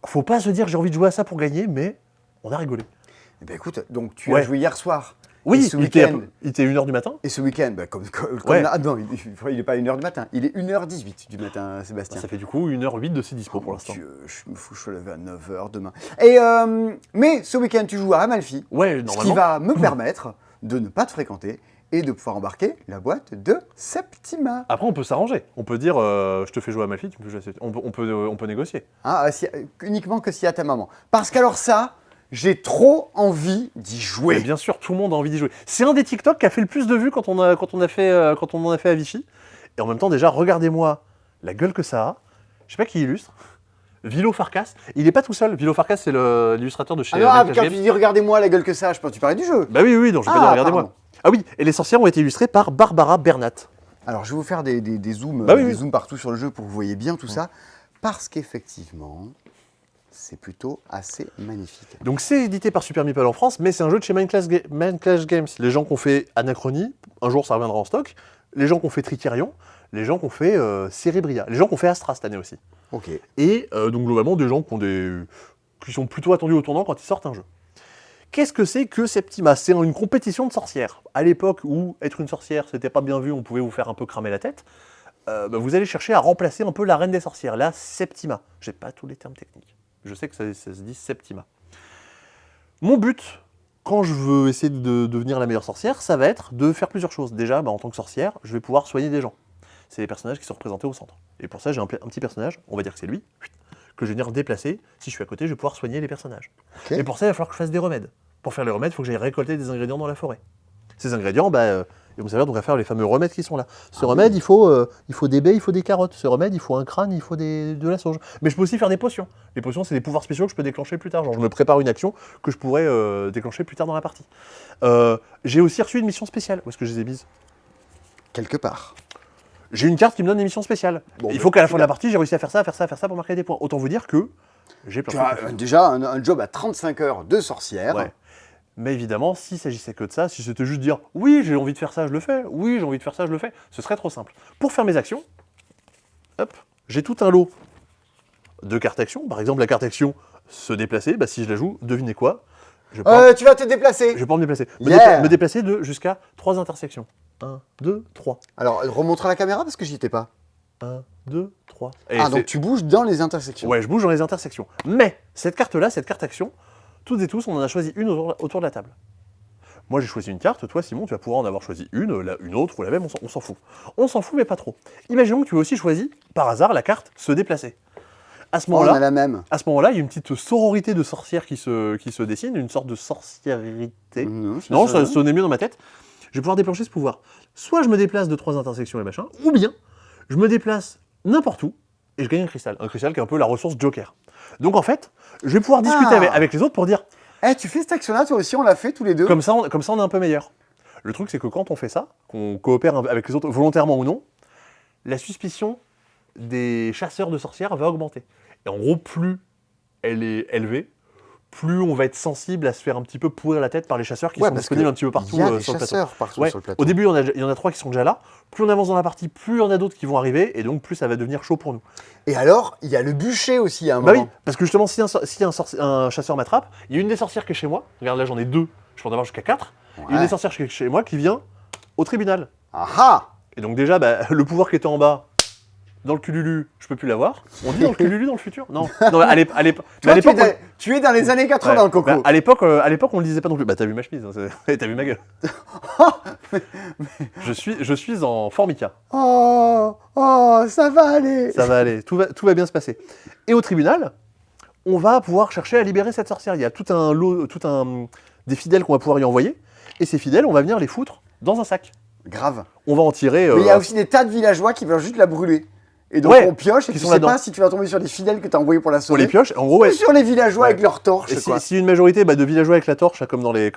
Faut pas se dire, j'ai envie de jouer à ça pour gagner, mais on a rigolé. Eh ben écoute, donc tu as joué hier soir. Oui, Et ce il était week-end. 1h du matin. Et ce week-end, bah, comme Ouais. ah non, il n'est pas 1h du matin, il est 1h18 du matin, Sébastien. Ça fait du coup 1h08 de ces dispo pour l'instant. Dieu, je me fous, je suis levé à 9h demain. Et mais ce week-end, tu joues à Amalfi, Ouais, ce qui normalement. va me permettre de ne pas te fréquenter et de pouvoir embarquer la boîte de Septima. Après, on peut s'arranger. On peut dire, je te fais jouer à Amalfi, tu peux jouer à on peut négocier. Ah, uniquement que s'il y a ta maman. Parce qu'alors ça, j'ai trop envie d'y jouer. Mais bien sûr, tout le monde a envie d'y jouer. C'est un des TikTok qui a fait le plus de vues quand on en a fait à Vichy. Et en même temps, déjà, regardez-moi la gueule que ça a. Je sais pas qui illustre. Vilo Farkas. Il n'est pas tout seul. Vilo Farkas, c'est l'illustrateur de chez Ah non, Mac quand Games. tu dis regardez-moi la gueule que ça, je pense que tu parlais du jeu. Bah oui, donc je vais pas dire regardez-moi. pardon. Ah oui, et les sorcières ont été illustrées par Barbara Bernat. Alors je vais vous faire des zooms, Bah oui, des oui. zooms partout sur le jeu pour que vous voyez bien tout ça, parce qu'effectivement, c'est plutôt assez magnifique. Donc c'est édité par Super Meeple en France, mais c'est un jeu de chez Mindclash Games. Les gens qui ont fait Anachronie, un jour ça reviendra en stock. Les gens qui ont fait Tricerion, les gens qui ont fait Cerebria, les gens qui ont fait Astra cette année aussi. Ok. Et donc globalement des gens qui sont plutôt attendus au tournant quand ils sortent un jeu. Qu'est-ce que c'est que Septima? C'est une compétition de sorcières. À l'époque où être une sorcière, c'était pas bien vu, on pouvait vous faire un peu cramer la tête. Vous allez chercher à remplacer un peu la reine des sorcières, la Septima. J'ai pas tous les termes techniques. Je sais que ça se dit Septima. Mon but, quand je veux essayer de devenir la meilleure sorcière, ça va être de faire plusieurs choses. Déjà, en tant que sorcière, je vais pouvoir soigner des gens. C'est les personnages qui sont représentés au centre. Et pour ça, j'ai un petit personnage, on va dire que c'est lui, que je vais venir déplacer. Si je suis à côté, je vais pouvoir soigner les personnages. Ok. Et pour ça, il va falloir que je fasse des remèdes. Pour faire les remèdes, il faut que j'aille récolter des ingrédients dans la forêt. Ces ingrédients, ils vont me servir donc à faire les fameux remèdes qui sont là. Ce remède, il faut des baies, il faut des carottes. Ce remède, il faut un crâne, il faut de la sauge. Mais je peux aussi faire des potions. Les potions, c'est des pouvoirs spéciaux que je peux déclencher plus tard. Genre, je me prépare une action que je pourrais déclencher plus tard dans la partie. J'ai aussi reçu une mission spéciale. Où est-ce que je les ai mises? Quelque part. J'ai une carte qui me donne des missions spéciales. Bon, il faut qu'à la fin de la partie, j'ai réussi à faire ça pour marquer des points. Autant vous dire que j'ai plein Tu de trucs à as faire. déjà un job à 35 heures de sorcière. Ouais. Mais évidemment, s'il s'agissait que de ça, si c'était juste dire « Oui, j'ai envie de faire ça, je le fais. Oui, j'ai envie de faire ça, je le fais », ce serait trop simple. Pour faire mes actions, hop, j'ai tout un lot de cartes actions. Par exemple, la carte action « Se déplacer », si je la joue, devinez quoi? Je vais pouvoir, Tu vas te déplacer. je vais pouvoir me déplacer. Yeah. Me déplacer jusqu'à 3 intersections. 1, 2, 3. Alors, remontre à la caméra parce que j'y étais pas. 1, 2, 3. Donc tu bouges dans les intersections. Ouais, je bouge dans les intersections. Mais cette carte-là, cette carte action, toutes et tous, on en a choisi une autour de la table. Moi, j'ai choisi une carte. Toi, Simon, tu vas pouvoir en avoir choisi une autre ou la même, on s'en fout. On s'en fout, mais pas trop. Imaginons que tu as aussi choisi, par hasard, la carte se déplacer. À ce On a moment-là, la même. il y a une petite sororité de sorcières qui se dessine, une sorte de sorciérité. Non, ça sonnait mieux dans ma tête. Je vais pouvoir déclencher ce pouvoir. Soit je me déplace de 3 intersections et machin, ou bien je me déplace n'importe où et je gagne un cristal. Un cristal qui est un peu la ressource Joker. Donc en fait, je vais pouvoir discuter avec les autres pour dire Tu fais cette action-là, toi aussi, on l'a fait tous les deux. comme ça, on est un peu meilleur. Le truc, c'est que quand on fait ça, qu'on coopère avec les autres, volontairement ou non, la suspicion des chasseurs de sorcières va augmenter. Et en gros, plus elle est élevée, plus on va être sensible à se faire un petit peu pourrir la tête par les chasseurs qui sont disponibles un petit peu partout Il y a des sur le plateau. chasseurs partout Ouais. sur le plateau. Au début, il y en a 3 qui sont déjà là. Plus on avance dans la partie, plus il y en a d'autres qui vont arriver, et donc plus ça va devenir chaud pour nous. Et alors, il y a le bûcher aussi à un Bah moment. oui, parce que justement, si un chasseur m'attrape, il y a une des sorcières qui est chez moi. Regarde, là j'en ai 2, je peux en avoir jusqu'à 4. Il y a une des sorcières qui est chez moi qui vient au tribunal. Ah Et donc déjà, le pouvoir qui était en bas, dans le cululu, je peux plus l'avoir. On dit dans le cululu dans le futur? Non, à l'époque, tu es dans les années 80, ouais, Coco. à l'époque, on le disait pas non plus. T'as vu ma chemise, hein, t'as vu ma gueule. Je suis en formica. Oh, ça va aller. Ça va aller, tout va bien se passer. Et au tribunal, on va pouvoir chercher à libérer cette sorcière. Il y a tout un lot, des fidèles qu'on va pouvoir y envoyer. Et ces fidèles, on va venir les foutre dans un sac. Grave. On va en tirer. Mais il y a aussi des tas de villageois qui veulent juste la brûler. Et donc Ouais, on pioche et qui tu sont sais là-dedans. pas si tu vas tomber sur des fidèles que tu as envoyés pour la On sauver. les pioche. En gros, Ou ouais. sur les villageois Ouais. avec leurs torches. Et quoi. si une majorité de villageois avec la torche, comme dans les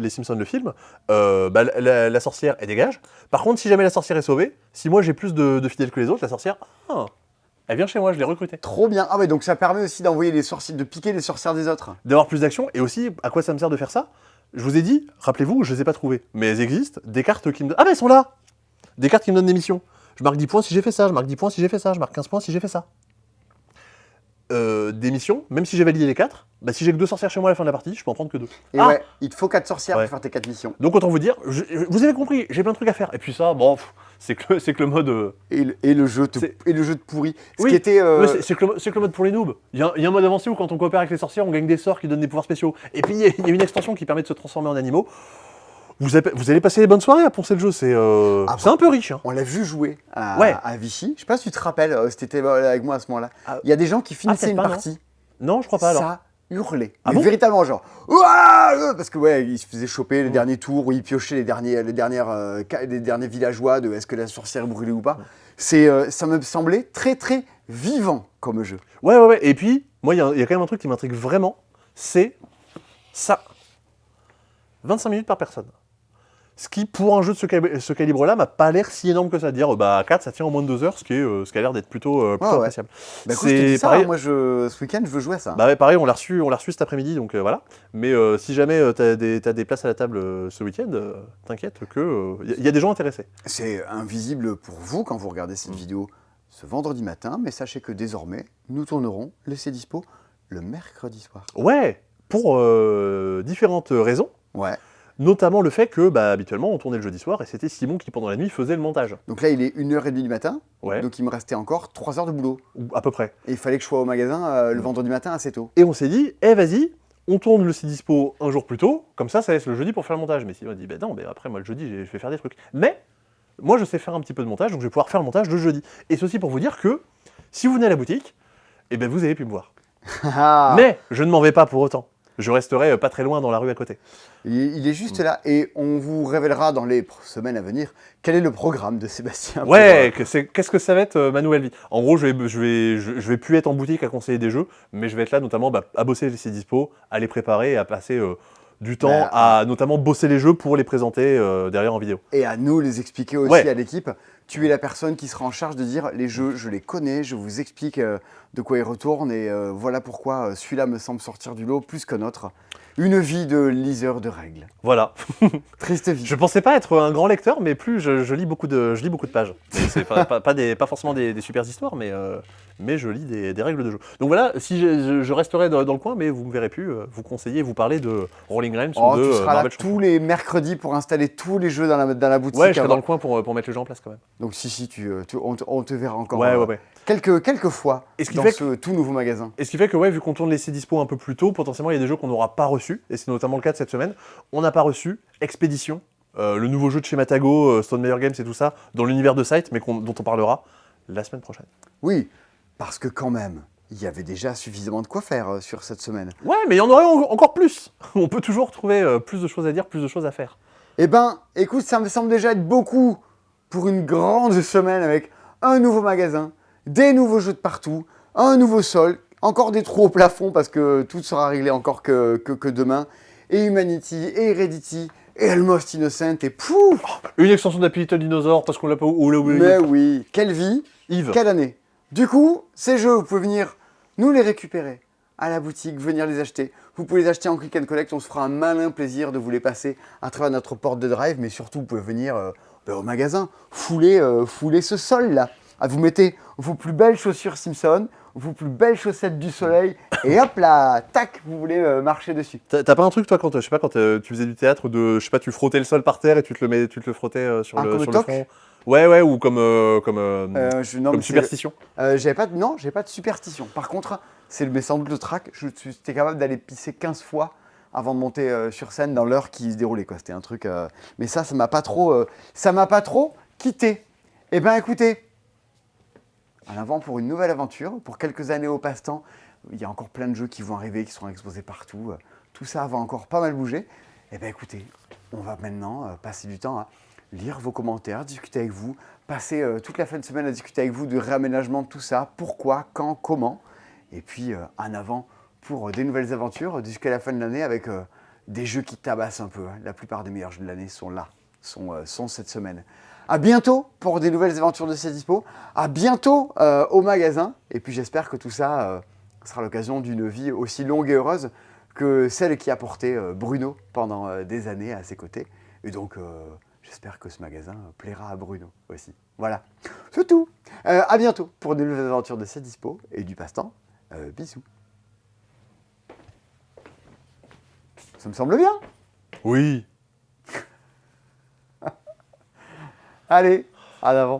Simpsons le film, la sorcière elle dégage. Par contre, si jamais la sorcière est sauvée, si moi j'ai plus de fidèles que les autres, la sorcière, elle vient chez moi, je l'ai recrutée. Trop bien. Ah ouais, donc ça permet aussi d'envoyer les sorciers, de piquer les sorcières des autres. D'avoir plus d'action. Et aussi, à quoi ça me sert de faire ça? Je vous ai dit, rappelez-vous, je les ai pas trouvées, mais elles existent, des cartes qui me donnent... Ah elles sont là. Des cartes qui me donnent des missions. Je marque 10 points si j'ai fait ça, je marque 10 points si j'ai fait ça, je marque 15 points si j'ai fait ça. Des missions, même si j'ai validé les 4, si j'ai que 2 sorcières chez moi à la fin de la partie, je peux en prendre que 2. Et ouais, il te faut 4 sorcières Ouais. pour faire tes 4 missions. Donc autant vous dire, vous avez compris, j'ai plein de trucs à faire. Et puis ça, c'est que le mode... Et le jeu C'est- de pourri. Ce Oui, qui était. mais c'est que le mode pour les noobs. Il y a un mode avancé où quand on coopère avec les sorcières, on gagne des sorts qui donnent des pouvoirs spéciaux. Et puis il y a une extension qui permet de se transformer en animaux. Vous allez passer les bonnes soirées à poncer le jeu, c'est un peu riche. Hein. On l'a vu jouer Ouais. à Vichy. Je sais pas si tu te rappelles, c'était avec moi à ce moment-là. Ah. Il y a des gens qui finissaient peut-être une pas, non. partie. Non, je crois pas alors. Ça hurlait. Ah Mais bon véritablement, genre. Ouah parce que, ouais, ils se faisaient choper les derniers tours où ils piochaient les derniers villageois de est-ce que la sorcière est brûlée ou pas. Ça me semblait très, très vivant comme jeu. Ouais. Et puis, moi, il y a quand même un truc qui m'intrigue vraiment, c'est ça. 25 minutes par personne. Ce qui, pour un jeu de ce calibre-là, m'a pas l'air si énorme que ça. Dire, à 4, ça tient en moins de 2 heures, ce qui a l'air d'être plutôt appréciable. Bah écoute, je te dis ça, pareil, moi ce week-end, je veux jouer à ça. Bah ouais, pareil, on l'a reçu cet après-midi, donc voilà. Mais si jamais t'as des places à la table ce week-end, t'inquiète que y a des gens intéressés. C'est invisible pour vous quand vous regardez cette vidéo ce vendredi matin, mais sachez que désormais, nous tournerons Laissez Dispo le mercredi soir. Ouais, pour différentes raisons. Ouais. Notamment le fait que, habituellement, on tournait le jeudi soir et c'était Simon qui, pendant la nuit, faisait le montage. Donc là, il est 1h30 du matin, Ouais. donc il me restait encore 3 heures de boulot. Ou à peu près. Et il fallait que je sois au magasin le vendredi matin assez tôt. Et on s'est dit, vas-y, on tourne le Dispo un jour plus tôt, comme ça laisse le jeudi pour faire le montage. Mais Simon a dit, non, mais après, moi, le jeudi, je vais faire des trucs. Mais, moi, je sais faire un petit peu de montage, donc je vais pouvoir faire le montage le jeudi. Et ceci pour vous dire que, si vous venez à la boutique, vous avez pu me voir. Mais, je ne m'en vais pas pour autant. Je resterai pas très loin dans la rue à côté. Il est juste là et on vous révélera dans les semaines à venir quel est le programme de Sébastien. Ouais, qu'est-ce que ça va être ma nouvelle vie. En gros, je vais plus être en boutique à conseiller des jeux, mais je vais être là notamment à bosser ces dispos, à les préparer et à passer du temps à notamment bosser les jeux pour les présenter derrière en vidéo. Et à nous les expliquer aussi à l'équipe. Tu es la personne qui sera en charge de dire les jeux, je les connais, je vous explique de quoi ils retournent et voilà pourquoi celui-là me semble sortir du lot plus qu'un autre. Une vie de liseur de règles. Voilà. Triste vie. Je pensais pas être un grand lecteur, mais plus je lis beaucoup de pages. C'est pas forcément des super histoires, mais je lis des règles de jeu. Donc voilà, si je resterai dans le coin, mais vous me verrez plus vous conseiller, vous parler de Rolling Realms ou de tu seras Marvel là tous les mercredis pour installer tous les jeux dans la boutique. Ouais, je serai dans le coin pour mettre les jeux en place quand même. Donc si, on te verra encore ouais. Quelques fois dans ce tout nouveau magasin. Et ce qui fait que, vu qu'on tourne les dispo un peu plus tôt, potentiellement il y a des jeux qu'on n'aura pas reçus, et c'est notamment le cas de cette semaine. On n'a pas reçu Expédition, le nouveau jeu de chez Matago, Stone Meyer Games et tout ça, dans l'univers de Sight, mais dont on parlera la semaine prochaine. Oui, parce que quand même, il y avait déjà suffisamment de quoi faire sur cette semaine. Ouais, mais il y en aurait encore plus. On peut toujours trouver plus de choses à dire, plus de choses à faire. Eh ben, écoute, ça me semble déjà être beaucoup pour une grande semaine avec un nouveau magasin, des nouveaux jeux de partout, un nouveau sol, encore des trous au plafond parce que tout sera réglé encore que demain, et Humanity, et Heredity, et Almost Innocent, et pouf! Une extension d'Happy Little Dinosaur parce qu'on l'a pas oublié. Mais oui, quelle vie, Yves. Quelle année. Du coup, ces jeux, vous pouvez venir nous les récupérer à la boutique, venir les acheter. Vous pouvez les acheter en click and collect, on se fera un malin plaisir de vous les passer à travers notre porte de drive, mais surtout, vous pouvez venir au magasin, fouler ce sol-là. Vous mettez vos plus belles chaussures Simpson, vos plus belles chaussettes du soleil, et hop là, tac, vous voulez marcher dessus. T'as pas un truc, toi, quand tu faisais du théâtre, tu frottais le sol par terre et tu te le frottais sur le front? Ouais, ou comme superstition. J'ai pas de superstition. Par contre, c'est sans doute le track. J'étais capable d'aller pisser 15 fois avant de monter sur scène dans l'heure qui se déroulait. C'était un truc. Mais ça m'a pas trop quitté. Eh bien, écoutez, en avant pour une nouvelle aventure, pour quelques années au passe-temps. Il y a encore plein de jeux qui vont arriver, qui seront exposés partout. Tout ça va encore pas mal bouger. Eh bien, écoutez, on va maintenant passer du temps à lire vos commentaires, discuter avec vous, passer toute la fin de semaine à discuter avec vous du réaménagement de tout ça, pourquoi, quand, comment. Et puis en avant pour des nouvelles aventures jusqu'à la fin de l'année avec des jeux qui tabassent un peu. La plupart des meilleurs jeux de l'année sont là, sont cette semaine. À bientôt pour des nouvelles aventures de ces dispo. À bientôt au magasin. Et puis j'espère que tout ça sera l'occasion d'une vie aussi longue et heureuse que celle qui a porté Bruno pendant des années à ses côtés. Et donc j'espère que ce magasin plaira à Bruno aussi. Voilà, c'est tout. À bientôt pour de nouvelles aventures de ces dispo et du passe-temps. Bisous. Ça me semble bien. Oui. Allez, en avant.